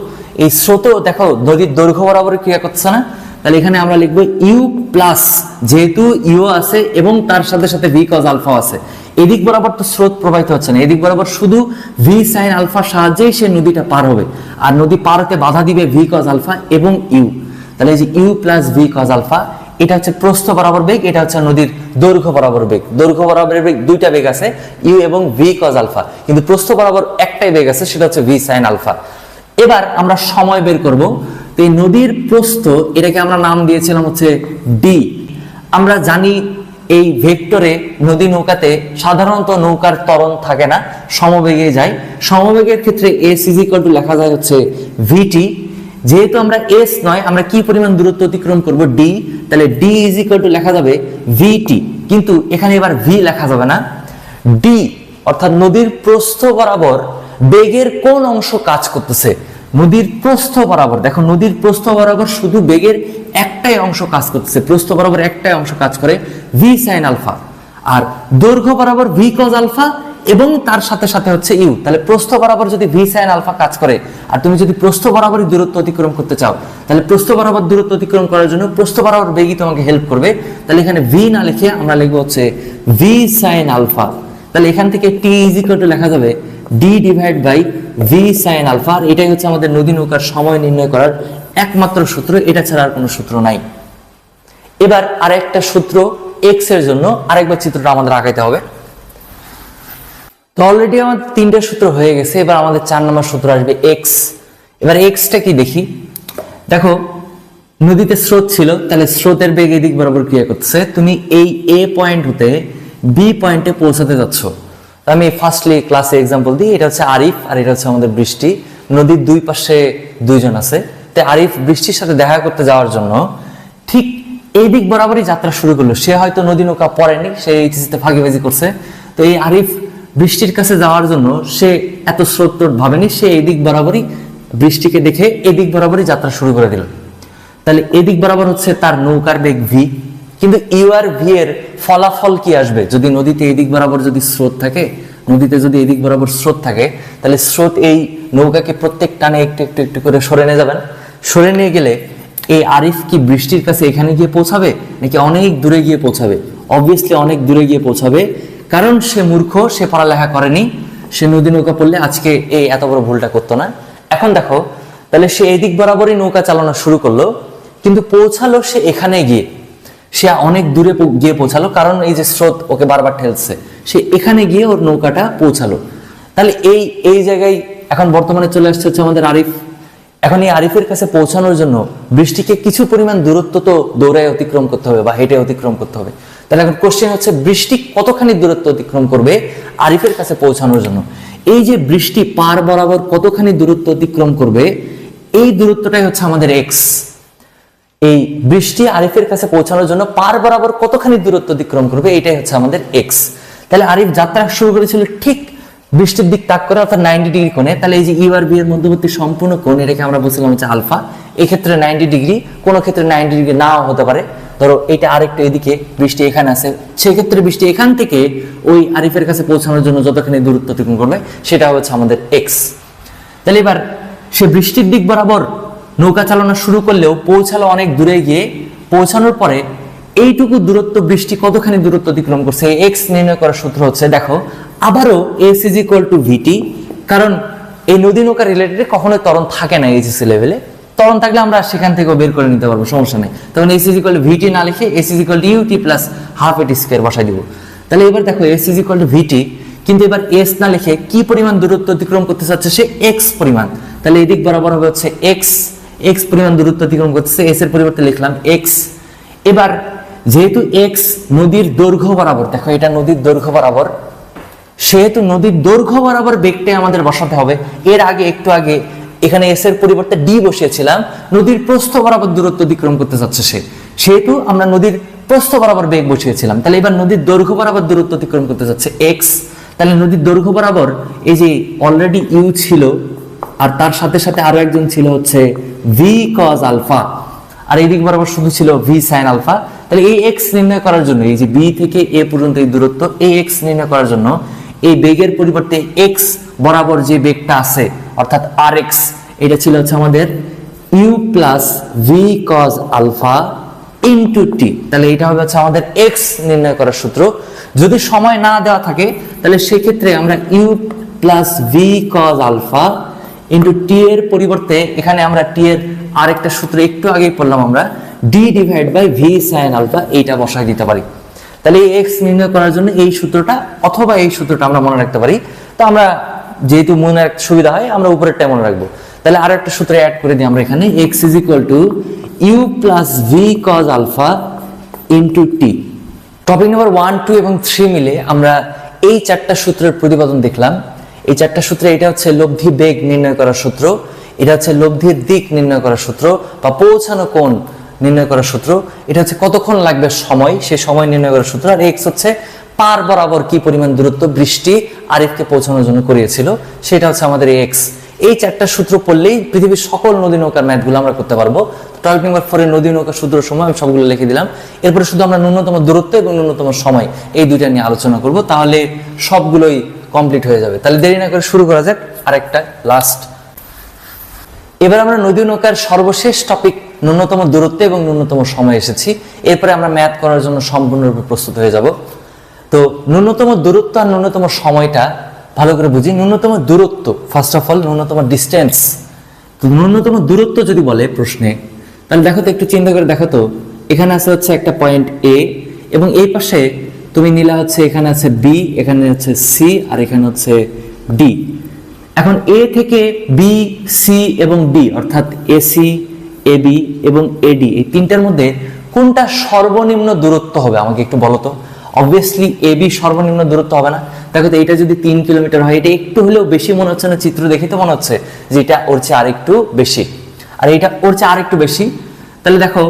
এই স্রোতও দেখো নদীর দৈর্ঘ্য বরাবর ক্রিয়া করতেছে না, তাহলে এখানে আমরা লিখবো ইউ প্লাস, যেহেতু ইউ আছে এবং তার সাথে সাথে ভি কজ আলফা আছে, এদিক বরাবর তো স্রোত প্রবাহিত হচ্ছে না, এদিক বরাবর শুধু ভি সাইন আলফার সাহায্যেই সে নদীটা পার হবে, আর নদী পার হতে বাধা দিবে ভি কজ আলফা এবং ইউ। তাহলে এই যে u plus V cos alpha, এটা হচ্ছে প্রস্থ বরাবর বেগ, এটা হচ্ছে নদীর দৈর্ঘ্য বরাবর বেগ। দৈর্ঘ্য বরাবর বেগ দুইটা বেগ আছে, ইউ এবং ভি কজ আলফা, কিন্তু প্রস্থ বরাবর একটাই বেগ আছে, সেটা হচ্ছে ভি সাইন আলফা। এবার আমরা সময় বের করব। তো এই নদীর প্রস্থ, এটাকে আমরা নাম দিয়েছিলাম হচ্ছে ডি। আমরা জানি এই ভেক্টরে নদী নৌকাতে সাধারণত নৌকার ত্বরণ থাকে না, সমবেগে যায়। সমবেগের ক্ষেত্রে এস ইজ ইকুয়াল টু লেখা যায় হচ্ছে ভিটি। যেহেতু আমরা এস নয়, আমরা কি পরিমাণ দূরত্ব অতিক্রম করব? ডি। তাহলে ডি ইজ ইকুয়াল টু লেখা যাবে ভিটি, কিন্তু এখানে এবার ভি লেখা যাবে না, ডি অর্থাৎ নদীর প্রস্থ বরাবর বেগের কোন অংশ কাজ করতেছে? নদীর প্রস্থ বরাবর, দেখো নদীর প্রস্থ বরাবর শুধু বেগের একটাই অংশ কাজ করতেছে, প্রস্থ বরাবর একটাই অংশ কাজ করে ভি সাইন আলফা, আর দৈর্ঘ্য বরাবর ভি কজ আলফা এবং তার সাথে সাথে হচ্ছে ইউ। তাহলে প্রস্থ বরাবর যদি ভি সাইন আলফা কাজ করে, আর তুমি যদি প্রস্থ বরাবরই দূরত্ব অতিক্রম করতে চাও, তাহলে প্রস্থ বরাবর দূরত্ব অতিক্রম করার জন্য প্রস্থ বরাবর বেগই তোমাকে হেল্প করবে। তাহলে এখানে ভি না লিখে আমরা লিখবো হচ্ছে ভি সাইন আলফা। তাহলে এখান থেকে টি ইজ ইকুয়াল টু লেখা যাবে d divide by V sine alpha. এটাই হচ্ছে আমাদের নদী নৌকার সময় নির্ণয় করার একমাত্র সূত্র, এটা ছাড়া আর কোনো সূত্র নাই। এবার আরেকটা সূত্র এক্স এর জন্য আরেকবার চিত্রটা আমাদের আঁকাইতে হবে। তো অলরেডি আমাদের তিনটা সূত্র হয়ে গেছে, এবার আমাদের 4 নম্বর সূত্র আসবে এক্স। এবার এক্সটা কি দেখি, দেখো নদীতে স্রোত ছিল, তাহলে স্রোতের বেগ এদিক বরাবর ক্রিয়া করতেছে, তুমি এই এ পয়েন্ট হতে বি পয়েন্টে পৌঁছাতে যাচ্ছ। আমি ফার্স্টলি ক্লাসে এক্সাম্পল দিই, এটা হচ্ছে আরিফ আর এটা হচ্ছে আমাদের বৃষ্টি। নদীর দুই পাশে দুইজন আছে, তাই আরিফ বৃষ্টির সাথে দেখা করতে যাওয়ার জন্য ঠিক এই দিক বরাবরই যাত্রা শুরু করলো। সে হয়তো নদী নৌকা পড়েনি, সে এইচএসিতে ফাঁকিবাজি করছে, তো এই আরিফ বৃষ্টির কাছে যাওয়ার জন্য সে এত স্রোত ভাবেনি, সে এই দিক বরাবরই বৃষ্টিকে দেখে এদিক বরাবরই যাত্রা শুরু করে দিল। তাহলে এদিক বরাবর হচ্ছে তার নৌকার বেগ ভি, কিন্তু ইউ আর ভি এর ফলাফল কি আসবে? যদি নদীতে এদিক বরাবর যদি স্রোত থাকে, নদীতে যদি এদিক বরাবর স্রোত থাকে, তাহলে স্রোত এই নৌকাকে প্রত্যেক টানে একটু একটু একটু করে সরে নিয়ে যাবেন। সরে নিয়ে গেলে এই আরিফ কি বৃষ্টির কাছে এখানে গিয়ে পৌঁছাবে নাকি অনেক দূরে গিয়ে পৌঁছাবে? অবভিয়াসলি অনেক দূরে গিয়ে পৌঁছাবে, কারণ সে মূর্খ, সে পড়ালেখা করেনি, সে নদী নৌকা পড়লে আজকে এই এত বড় ভুলটা করতো না। এখন দেখো, তাহলে সে এদিক বরাবরই নৌকা চালানো শুরু করলো, কিন্তু পৌঁছালো সে এখানে গিয়ে, সে অনেক দূরে গিয়ে পৌঁছালো, কারণ এই যে স্রোত ওকে বারবার ঠেলছে, সে এখানে গিয়ে ওর নৌকাটা পৌঁছালো। তাহলে এই জায়গায় এখন বর্তমানে চলে আসছে হচ্ছে আমাদের আরিফ। এখন এই আরিফের কাছে পৌঁছানোর জন্য বৃষ্টিকে কিছু পরিমাণ দূরত্ব তো দৌড়ায় অতিক্রম করতে হবে বা হেঁটে অতিক্রম করতে হবে। তাহলে এখন কোশ্চেন হচ্ছে, বৃষ্টি কতখানি দূরত্ব অতিক্রম করবে আরিফের কাছে পৌঁছানোর জন্য? এই যে বৃষ্টি পার বরাবর কতখানি দূরত্ব অতিক্রম করবে, এই দূরত্বটাই হচ্ছে আমাদের এক্স। এই বৃষ্টি আরিফের কাছে পৌঁছানোর জন্য পার বরাবর কতখানি দূরত্ব অতিক্রম করবে, এটাই হচ্ছে আমাদের এক্স। তাহলে আরিফ যাত্রা শুরু করেছিল ঠিক বৃষ্টির দিক তাক করে, অর্থাৎ 90 ডিগ্রি কোণে। তাহলে এই যে ইউ আর বি এর মধ্যবর্তী সম্পূর্ণ কোণ, এটাকে আমরা বলছিলাম হচ্ছে আলফা। এই ক্ষেত্রে 90 ডিগ্রি, কোনো ক্ষেত্রে 90 ডিগ্রি নাও হতে পারে। ধরো এটা আরেকটু এদিকে, বৃষ্টি এখানে আছে, সেক্ষেত্রে বৃষ্টি এখান থেকে ওই আরিফের কাছে পৌঁছানোর জন্য যতখানি দূরত্ব অতিক্রম করবে সেটা হচ্ছে আমাদের এক্স। তাহলে এবার সে বৃষ্টির দিক বরাবর নৌকা চালানো শুরু করলেও পৌঁছালো অনেক দূরে গিয়ে। পৌঁছানোর পরে এইটুকু দূরত্ব বৃষ্টি কতখানি দূরত্ব অতিক্রম করছে, এক্স নির্ণয় করার সূত্র হচ্ছে, দেখো আবারও এস ইজ ইকুয়াল টু ভিটি। কারণ এই নদী নৌকা রিলেটেড কখনোই ত্বরণ থাকে না এইচএসসি লেভেলে, ত্বরণ থাকলে আমরা সেখান থেকেও বের করে নিতে পারবো, সমস্যা নেই। তখন s is equal to v t না লিখে s is equal to u t plus half a t square বসাই দিব। তাহলে এবার দেখো s is equal to v t, কিন্তু এবার এস না লিখে কি পরিমাণ দূরত্ব অতিক্রম করতে চাচ্ছে সে, এক্স পরিমাণ। তাহলে এদিক বরাবর হবে হচ্ছে এক্স, এক্স পরিমাণ দূরত্ব অতিক্রম করতেছে, এস এর পরিবর্তে লিখলাম এক্স। এবার যেহেতু এক্স নদীর দৈর্ঘ্য বরাবর, দেখো এটা নদীর দৈর্ঘ্য বরাবর, সেহেতু নদীর দৈর্ঘ্য বরাবর বেগটাই আমাদের বসাতে হবে। এর আগে একটু আগে এখানে এস এর পরিবর্তে ডি বসিয়েছিলাম, নদীর প্রস্থ বরাবর দূরত্ব অতিক্রম করতে যাচ্ছে সে, সেহেতু আমরা নদীর প্রস্থ বরাবর বেগ বসিয়েছিলাম। তাহলে এবার নদীর দৈর্ঘ্য বরাবর দূরত্ব অতিক্রম করতে যাচ্ছে এক্স। তাহলে নদীর দৈর্ঘ্য বরাবর এই যে অলরেডি ইউ ছিল, আর তার সাথে সাথে আরো একজন ছিল হচ্ছে ভি কজ আলফা, আর এই দিক বরাবর শুধু ছিল ভি সাইন আলফা। তাহলে এই এক্স নির্ণয় করার জন্য, এই যে বি থেকে এ পর্যন্ত এই দূরত্ব, এই এক্স নির্ণয় করার জন্য এই বেগের পরিবর্তে এক্স বরাবর যে বেগটা আছে অর্থাৎ আর এক্স, এটা ছিল হচ্ছে আমাদের U plus V cos alpha into T. তাহলে এটা হবে হচ্ছে আমাদের এক্স নির্ণয় করার সূত্র। যদি সময় না দেওয়া থাকে তাহলে সেক্ষেত্রে আমরা U plus V cos alpha into T এর পরিবর্তে এখানে আমরা টি এর আরেকটা সূত্র একটু আগেই পড়লাম আমরা, d divide by V sine alpha, এইটা বসাই দিতে পারি। তাহলে এই এক্স নির্ণয় করার জন্য এই সূত্রটা অথবা এই সূত্রটা আমরা মনে রাখতে পারি। তো আমরা যেহেতু মনে রাখতে সুবিধা হয় আমরা উপরেরটা মনে রাখবো। তাহলে আরো একটা সূত্র অ্যাড করে দিই আমরা এখানে, x is equal to u plus V cos alpha into t. Topic number 1, 2 এবং 3 মিলে আমরা এই চারটা সূত্রের প্রতিপাদন দেখলাম। এই চারটা সূত্রে এটা হচ্ছে লব্ধি বেগ নির্ণয় করার সূত্র, এটা হচ্ছে লব্ধির দিক নির্ণয় করার সূত্র বা পৌঁছানো কোণ নির্ণয় করার সূত্র, এটা হচ্ছে কতক্ষণ লাগবে সময়, সেই সময় নির্ণয় করার সূত্র, আর এক্স হচ্ছে পার বরাবর কি পরিমাণ দূরত্ব বৃষ্টি আরিফকে পৌঁছানোর জন্য করিয়েছিল, সেটা হচ্ছে আমাদের এক্স। এই চারটা সূত্র পড়লেই পৃথিবীর সকল নদী নৌকার ম্যাথগুলো আমরা করতে পারবো। টপিক নাম্বার 4 এর নদী নৌকার সূত্র সময় আমি সবগুলো লিখে দিলাম। এরপরে শুধু আমরা ন্যূনতম দূরত্ব এবং ন্যূনতম সময় এই দুইটা নিয়ে আলোচনা করব, তাহলে সবগুলোই কমপ্লিট হয়ে যাবে। তাহলে দেরি না করে শুরু করা যাক আরেকটা লাস্ট। এবার আমরা নদী নৌকার সর্বশেষ টপিক ন্যূনতম দূরত্ব এবং ন্যূনতম সময় এসেছি। এরপরে আমরা ম্যাথ করার জন্য সম্পূর্ণরূপে প্রস্তুত হয়ে যাব। তো ন্যূনতম দূরত্ব আর ন্যূনতম সময়টা ভালো করে বুঝি। ন্যূনতম দূরত্ব, ফার্স্ট অফ অল ন্যূনতম ডিস্টেন্স। তো ন্যূনতম দূরত্ব যদি বলে প্রশ্নে, তাহলে দেখো তো, একটু চিন্তা করে দেখো তো, এখানে আছে হচ্ছে একটা পয়েন্ট এ এবং এই পাশে তুমি নিলা হচ্ছে এখানে আছে বি, এখানে হচ্ছে সি, আর এখানে হচ্ছে ডি। এখন এ থেকে বি, সি এবং ডি অর্থাৎ এসি, এবি এবং এডি, এই তিনটার মধ্যে কোনটা সর্বনিম্ন দূরত্ব হবে আমাকে একটু বলো তো। অবভিয়াসলি এবি সর্বনিম্ন দূরত্ব হবে না। দেখো তো, এটা যদি 3 কিলোমিটার হয়, এটা একটু হলেও বেশি মনে হচ্ছে না? চিত্র দেখে তো মনে হচ্ছে যে এটা ওর চেয়ে আরেকটু বেশি, আর এটা ওর চেয়ে আরেকটু বেশি। তাহলে দেখো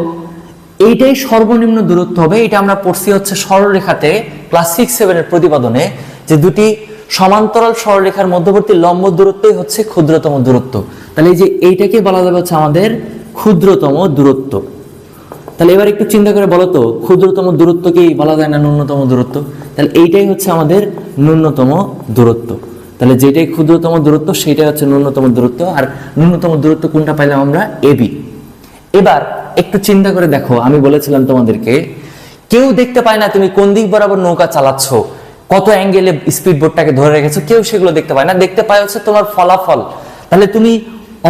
এইটাই সর্বনিম্ন দূরত্ব হবে। এটা আমরা পড়ছি হচ্ছে সরলরেখাতে ক্লাস 6, 7 এর প্রতিপাদনে, যে দুটি সমান্তরাল সরলরেখার মধ্যবর্তী লম্ব দূরত্বই হচ্ছে ক্ষুদ্রতম দূরত্ব। তাহলে এই যে এইটাকে বলা যাবে হচ্ছে আমাদের ক্ষুদ্রতম দূরত্ব। তাহলে এবার একটু চিন্তা করে বলো তো, ক্ষুদ্রতম দূরত্বকেই বলা যায় না ন্যূনতম দূরত্ব? তাহলে এইটাই হচ্ছে আমাদের ন্যূনতম দূরত্ব। তাহলে যেটাই ক্ষুদ্রতম দূরত্ব সেটাই হচ্ছে ন্যূনতম দূরত্ব। আর ন্যূনতম দূরত্ব কোনটা পাইলাম আমরা? এবি। এবার একটু চিন্তা করে দেখো, আমি বলেছিলাম তোমাদেরকে কেউ দেখতে পায় না তুমি কোন দিক বরাবর নৌকা চালাচ্ছ, কত অ্যাঙ্গেলে স্পিড বোটটাকে ধরে রেখেছো, কেউ সেগুলো দেখতে পায় না, দেখতে পায় হচ্ছে তোমার ফলাফল। তাহলে তুমি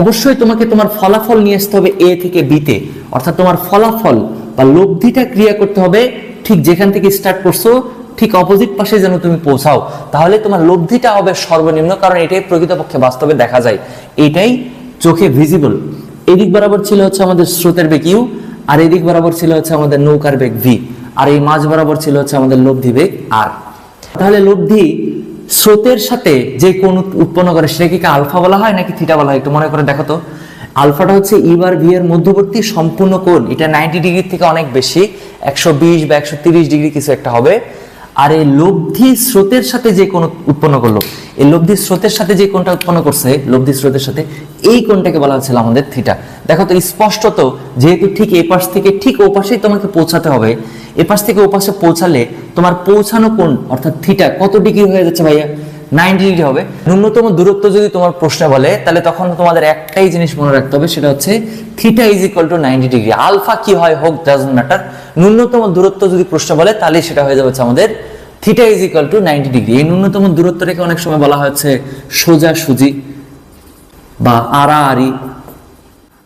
অবশ্যই তোমাকে তোমার ফলাফল নিয়ে আসতে হবে এ থেকে বিতে, অর্থাৎ তোমার ফলাফল বা লব্ধিটা ক্রিয়া করতে হবে ঠিক যেখান থেকে স্টার্ট করছো ঠিক অপোজিট পাশে যেন তুমি পৌঁছাও, তাহলে তোমার লব্ধিটা হবে সর্বনিম্ন, কারণ এটাই প্রকৃতপক্ষে বাস্তবে দেখা যায়, এটাই চোখে ভিজিবল। এদিক বরাবর ছিল হচ্ছে আমাদের স্রোতের বেগ ইউ, আর এদিক বরাবর ছিল হচ্ছে আমাদের নৌকার বেগ ভি, আর এই মাঝ বরাবর ছিল হচ্ছে আমাদের লব্ধি বেগ আর। তাহলে লব্ধি স্রোতের সাথে যে কোণ উৎপন্ন করে সেটাকে কি আলফা বলা হয় নাকি থিটা বলা হয়? একটু মনে করে দেখো তো। আলফাটা হচ্ছে ইউ আর ভি এর মধ্যবর্তী সম্পূর্ণ কোণ, এটা 90 ডিগ্রি থেকে অনেক বেশি, 120 বা 130 ডিগ্রি কিছু একটা হবে। আর এই লব্ধি স্রোতের সাথে যে কোণ উৎপন্ন করলো, এই লব্ধি স্রোতের সাথে যে কোণটা উৎপন্ন করছে, লব্ধি স্রোতের সাথে, এই কোণটাকে বলা হচ্ছিল আমাদের থিটা। দেখো তো স্পষ্টত, যেহেতু ঠিক এই পাশ থেকে ঠিক ও পাশেই তোমাকে পৌঁছাতে হবে, এ পাশ থেকে ও পাশে পৌঁছালে তোমার পৌঁছানো কোণ অর্থাৎ থিটা কত ডিগ্রি হয়ে যাচ্ছে ভাইয়া? 90 ডিগ্রি হবে। ন্যূনতম দূরত্ব যদি তোমার প্রশ্ন বলে, তাহলে তখন তোমাদের একটাই জিনিস মনে রাখতে হবে, সেটা হচ্ছে theta is equal to 90 degree. Alpha কি হয় হোক, ডাজন্ট ম্যাটার, ন্যূনতম দূরত্ব যদি প্রশ্ন বলে তাহলে সেটা হয়ে যাবে আমাদের theta is equal to 90 degree. এই ন্যূনতম দূরত্বটাকে অনেক সময় বলা হচ্ছে সোজাসুজি বা আড়াআড়ি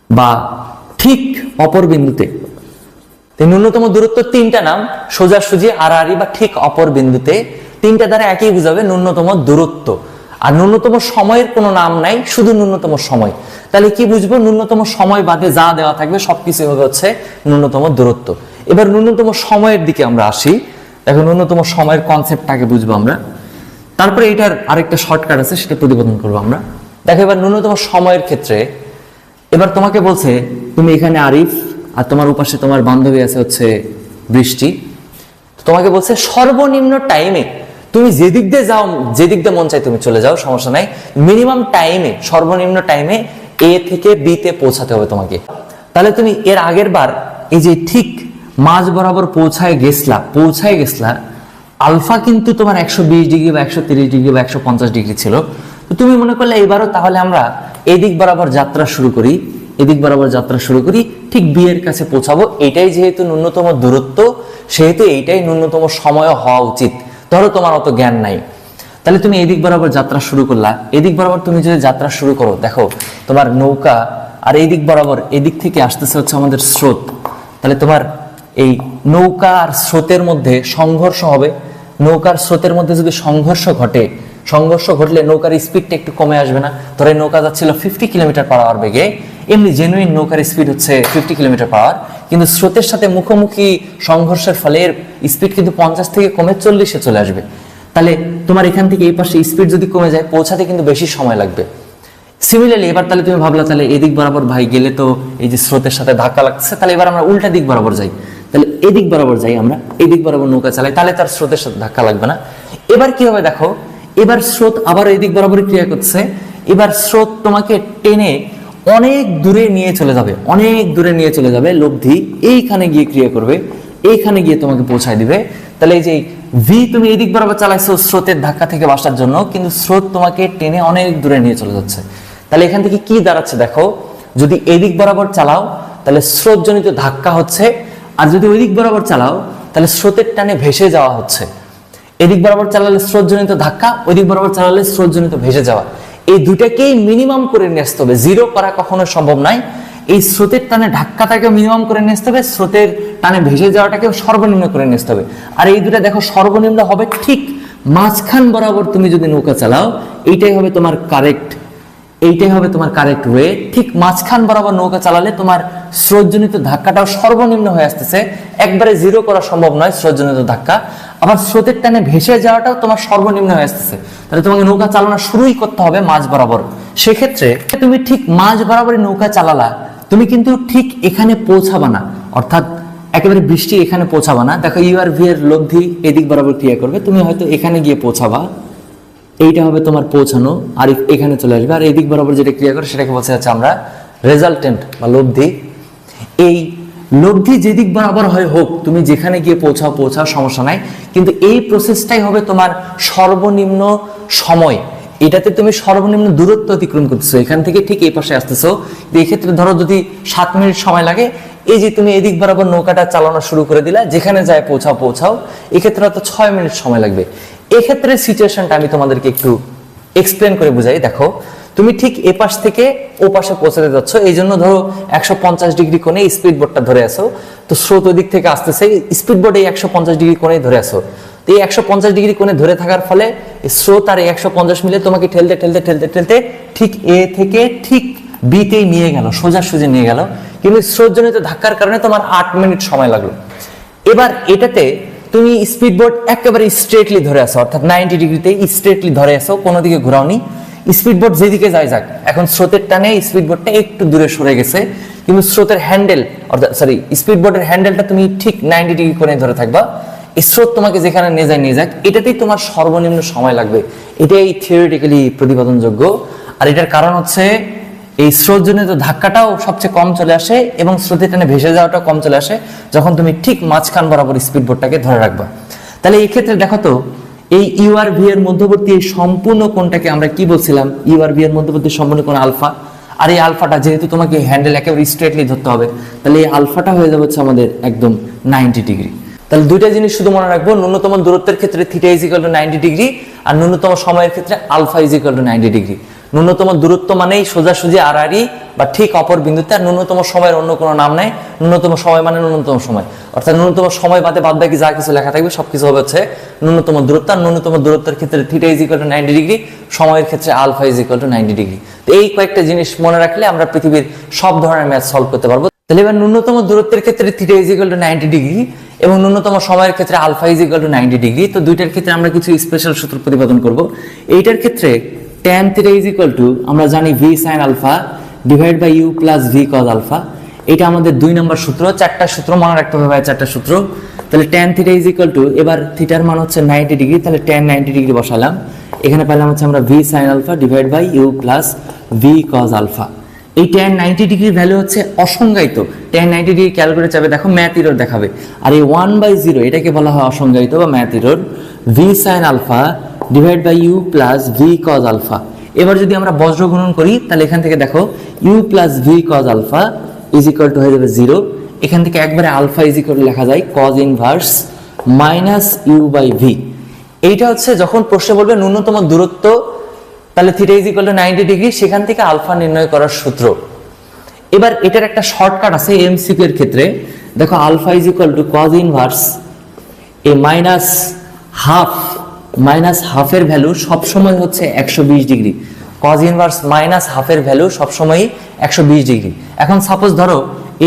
বা ঠিক অপর বিন্দুতে। ন্যূনতম দূরত্ব তিনটা নাম, সোজাসুজি, আড়াআড়ি বা ঠিক অপর বিন্দুতে, তিনটা দ্বারা একই বুঝাবে ন্যূনতম দূরত্ব। আর ন্যূনতম সময়ের কোনো নাম নাই, শুধু ন্যূনতম সময়। তাহলে কি বুঝবো? ন্যূনতম সময় বাদে যা দেওয়া থাকবে সবকিছু হবে হচ্ছে ন্যূনতম দূরত্ব। এবার ন্যূনতম সময়ের দিকে আমরা আসি। দেখো ন্যূনতম সময়ের কনসেপ্টটাকে বুঝবো আমরা, তারপরে এটার আরেকটা শর্টকাট আছে সেটা প্রতিপাদন করবো আমরা। দেখো এবার ন্যূনতম সময়ের ক্ষেত্রে এবার তোমাকে বলছে তুমি এখানে আরিফ আর তোমার উপাশে তোমার বান্ধবী আছে হচ্ছে বৃষ্টি, তোমাকে বলছে সর্বনিম্ন টাইমে তুমি যেদিক দিয়ে যাও, যেদিক দিয়ে মন চাই তুমি চলে যাও, সমস্যা নাই, মিনিমাম টাইমে, সর্বনিম্ন টাইমে এ থেকে বি তে পৌঁছাতে হবে তোমাকে। তাহলে তুমি এর আগের বার এই যে ঠিক মাঝ বরাবর পৌঁছায় গেছলা, আলফা কিন্তু তোমার 120 ডিগ্রি বা 130 ডিগ্রি বা 150 ডিগ্রি ছিল। তো তুমি মনে করলে এবারও তাহলে আমরা এদিক বরাবর যাত্রা শুরু করি, ঠিক বি এর কাছে পৌঁছাবো। এটাই যেহেতু ন্যূনতম দূরত্ব, সেহেতু এইটাই ন্যূনতম সময় হওয়া উচিত। ধরো তোমার অত জ্ঞান নাই, তাহলে তুমি এদিক বরাবর যাত্রা শুরু করলা। এদিক বরাবর তুমি যদি যাত্রা শুরু করো, দেখো তোমার নৌকা আর এই দিক বরাবর, এদিক থেকে আসতেছে হচ্ছে আমাদের স্রোত। তাহলে তোমার এই নৌকা আর স্রোতের মধ্যে সংঘর্ষ হবে। নৌকার স্রোতের মধ্যে যদি সংঘর্ষ ঘটলে নৌকার স্পিডটা একটু কমে আসবে না? ধরো নৌকা যাচ্ছিল 50 কিলোমিটার পার আওয়ার বেগে, এমনি জেনুইন নৌকার স্পিড হচ্ছে 50 কিলোমিটার পার আওয়ার, কিন্তু স্রোতের সাথে মুখোমুখি সংঘর্ষের ফলে এর স্পিড কিন্তু 50 থেকে কমে 40-এ চলে আসবে। তাহলে তোমার এখান থেকে এই পাশে স্পিড যদি কমে যায়, পৌঁছাতে কিন্তু বেশি সময় লাগবে। সিমিলারলি এবার তাহলে তুমি ভাবলা তাহলে এদিক বরাবর ভাই গেলে তো এই যে স্রোতের সাথে ধাক্কা লাগছে, তাহলে এবার আমরা উল্টা দিক বরাবর যাই, তাহলে এদিক বরাবর যাই, আমরা এদিক বরাবর নৌকা চালাই, তাহলে তার স্রোতের সাথে ধাক্কা লাগবে না। এবার কি হবে দেখো, এবার স্রোত আবার এদিক বরাবর ক্রিয়া করছে, এবার স্রোত তোমাকে টেনে অনেক দূরে নিয়ে চলে যাবে, লব্ধি এইখানে গিয়ে ক্রিয়া করবে, এইখানে গিয়ে তোমাকে পৌঁছায় দিবে। তাহলে এই যে ভি তুমি এদিক বরাবর চালাইছো স্রোতের ধাক্কা থেকে বাঁচার জন্য, কিন্তু স্রোত তোমাকে টেনে অনেক দূরে নিয়ে চলে যাচ্ছে। তাহলে এখান থেকে কি দাঁড়াচ্ছে দেখো, যদি এদিক বরাবর চালাও তাহলে স্রোতজনিত ধাক্কা হচ্ছে, আর যদি ওই দিক বরাবর চালাও তাহলে স্রোতের টানে ভেসে যাওয়া হচ্ছে। এদিক বরাবর চালালে স্রোতজনিত ধাক্কা, ওই দিক বরাবর চালালে স্রোতজনিত ভেসে যাওয়া, এই দুটাকেই মিনিমাম করে নিয়ে আসতে হবে। জিরো করা কখনো সম্ভব নয়। এই স্রোতের টানে ধাক্কাটাকে মিনিমাম করে নিয়ে আসতে হবে, স্রোতের টানে ভেসে যাওয়াটাকে সর্বনিম্ন করে নিয়ে আসতে হবে। আর এই দুটা দেখো সর্বনিম্ন হবে ঠিক মাঝখান বরাবর তুমি যদি নৌকা চালাও, এইটাই হবে তোমার কারেক্ট ওয়ে। ঠিক মাঝখান বরাবর নৌকা চালালে তোমার স্রোতজনিত ধাক্কাটাও সর্বনিম্ন হয়ে আসতেছে, একবারে জিরো করা সম্ভব নয় স্রোতজনিত ধাক্কা। আবার স্রোতের টানে ভেসে যাওয়াটাও তোমার সর্বনিম্ন হয়ে আসতেছে। তাহলে তোমাকে নৌকা চালানো শুরুই করতে হবে মাঝ বরাবর। সেক্ষেত্রে তুমি ঠিক মাঝ বরাবরই নৌকা চালালা, তুমি কিন্তু ঠিক এখানে পৌঁছাবা না, অর্থাৎ একেবারে বৃষ্টি এখানে পৌঁছাবা না। দেখো ইউ আর ভি এর লব্ধি এদিক বরাবর ক্রিয়া করবে, তুমি হয়তো এখানে গিয়ে পৌঁছাবা, এইটা হবে তোমার পৌঁছানো, আর এখানে চলে আসবে। আর এদিক বরাবর যেটা ক্রিয়া করে সেটাকে বলছে হচ্ছে আমরা রেজাল্টেন্ট বা লব্ধি। এই লব্ধি যেদিক বরাবর হয় হোক, তুমি যেখানে গিয়ে পৌঁছাও সমস্যা নাই, কিন্তু এই প্রসেসটাই হবে তোমার সর্বনিম্ন সময়। এটাতে তুমি সর্বনিম্ন দূরত্ব অতিক্রম করতেছো, এখান থেকে ঠিক এই পাশে আসতেছো। এই ক্ষেত্রে ধরো যদি 7 মিনিট সময় লাগে, এই যে তুমি এদিক বরাবর নৌকাটা চালানো শুরু করে দিলা, যেখানে যায় পৌঁছাও, এক্ষেত্রে হয়তো 6 মিনিট সময় লাগবে। এক্ষেত্রে সিচুয়েশনটা আমি তোমাদেরকে একটু এক্সপ্লেন করে বুঝাই। দেখো, তুমি ঠিক এ পাশ থেকে ও পাশে পৌঁছাতে যাচ্ছ, এই জন্য ধরো 150 ডিগ্রি কোণে স্পিড বোটটা ধরে আসো, তো স্রোত ওই দিক থেকে আসতেছে, স্পিড বোট এই 150 ডিগ্রি কোণে ধরে আসো। তো এই 150 ডিগ্রি কোণে ধরে থাকার ফলে স্রোত আর এই 150 মিলে তোমাকে ঠেলতে ঠেলতে ঠেলতে ঠেলতে ঠিক এ থেকে ঠিক বিতেই নিয়ে গেল, সোজাসুজি নিয়ে গেল, কিন্তু স্রোতজনিত ধাক্কার কারণে তোমার 8 মিনিট সময় লাগলো। এবার এটাতে তুমি স্পিড বোট একেবারে স্ট্রেটলি ধরে আসো, অর্থাৎ 90 ডিগ্রিতে স্ট্রেটলি ধরে আসো, কোনো দিকে ঘোরাওনি। স্পিড বোট যেদিকে যায় যাক, এখন স্রোতের টানে স্পিড বোটটা একটু দূরে সরে গেছে, কিন্তু স্রোতের হ্যান্ডেল অর্থাৎ স্পিড বোটের হ্যান্ডেলটা তুমি ঠিক 90 ডিগ্রি কোণে ধরে থাকবা। স্রোত তোমাকে যেখানে নিয়ে যাক, এটাতেই তোমার সর্বনিম্ন সময় লাগবে। এটাই থিওরিটিক্যালি প্রতিপাদনযোগ্য। আর এটার কারণ হচ্ছে এই স্রোতজনিত ধাক্কাটাও সবচেয়ে কম চলে আসে এবং স্রোতের টানে ভেসে যাওয়াটাও কম চলে আসে যখন তুমি ঠিক মাঝখান বরাবর স্পিড বোটটাকে ধরে রাখবা। তাহলে এই ক্ষেত্রে দেখো তো, এই ইউআরভি এর মধ্যবর্তী এই সম্পূর্ণ কোণটাকে আমরা কি বলছিলাম? ইউআরভি এর মধ্যবর্তী সম্পূর্ণ কোণ আলফা। আর এই আলফাটা যেহেতু তোমাকে হ্যান্ডেল একেবারে স্ট্রেটলি ধরতে হবে, তাহলে এই আলফাটা হয়ে যাবে হচ্ছে আমাদের একদম 90 ডিগ্রি। তাহলে দুইটা জিনিস শুধু মনে রাখবো, ন্যূনতম দূরত্বের ক্ষেত্রে theta is equal to 90 degree, আর ন্যূনতম সময়ের ক্ষেত্রে alpha is equal to 90 degree. ন্যূনতম দূরত্ব মানেই সোজাসুজি আড়াআড়ি বা ঠিক অপর বিন্দুতে, আর ন্যূনতম সময়ের অন্য কোনো নাম নাই। ন্যূনতম সময় মানে ন্যূনতম সময়, অর্থাৎ ন্যূনতম সময় বাদে বাদ বাকি যা কিছু লেখা থাকবে সবকিছু হবে হচ্ছে ন্যূনতম দূরত্ব। আর ন্যূনতম দূরত্বের ক্ষেত্রে theta is equal to 90 degree, সময়ের ক্ষেত্রে alpha is equal to 90 degree. তো এই কয়েকটা জিনিস মনে রাখলে আমরা পৃথিবীর সব ধরনের ম্যাথ সলভ করতে পারবো। তাহলে এবার ন্যূনতম দূরত্বের ক্ষেত্রে theta is equal to 90 degree এবং ন্যূনতম সময়ের ক্ষেত্রে alpha is equal to 90 degree. তো দুইটার ক্ষেত্রে আমরা কিছু স্পেশাল সূত্র প্রতিপাদন করব। এইটার ক্ষেত্রে tan theta is equal to আমরা জানি v sin alpha divide by u plus v cos alpha. এটা আমাদের 2 নম্বর সূত্র। 4টা সূত্র মনে রাখতে হবে ভাই, 4টা সূত্র। তাহলে tan theta is equal two, এবার থিটার মান হচ্ছে 90 ডিগ্রি, তাহলে tan 90 ডিগ্রি বসালাম। এখানে পেলাম হচ্ছে আমরা v sin alpha divide by u plus v cos alpha. এই tan 90 ডিগ্রির ভ্যালু হচ্ছে অসংজ্ঞায়িত। tan 90 ডিগ্রি ক্যালকুলেট যাবে, দেখো ম্যাথ এরর দেখাবে। আর এই 1/0 এটাকে বলা হয় অসংজ্ঞায়িত বা math error. v sin alpha divide by u plus v cos alpha. এবার যদি আমরা বজ্র গুণন করি, তাহলে এখান থেকে দেখো u plus v cos alpha is equal to হয়ে যাবে 0। এখান থেকে একবারে আলফা ইজ ইকুয়াল টু লেখা যায় cos inverse minus u by v। এইটা হচ্ছে যখন প্রশ্নে বলবে ন্যূনতম দূরত্ব, তাহলে theta is equal to 90 degree, সেখান থেকে আলফা নির্ণয় করার সূত্র। এবার এটার একটা শর্টকাট আছে এমসিকিউ এর ক্ষেত্রে। দেখো alpha is equal to cos inverse এ মাইনাস হাফের ভ্যালু সবসময় হচ্ছে 120 ডিগ্রি। cos ইনভার্স মাইনাস হাফের ভ্যালু সবসময় 120 ডিগ্রি। এখন সাপোজ ধরো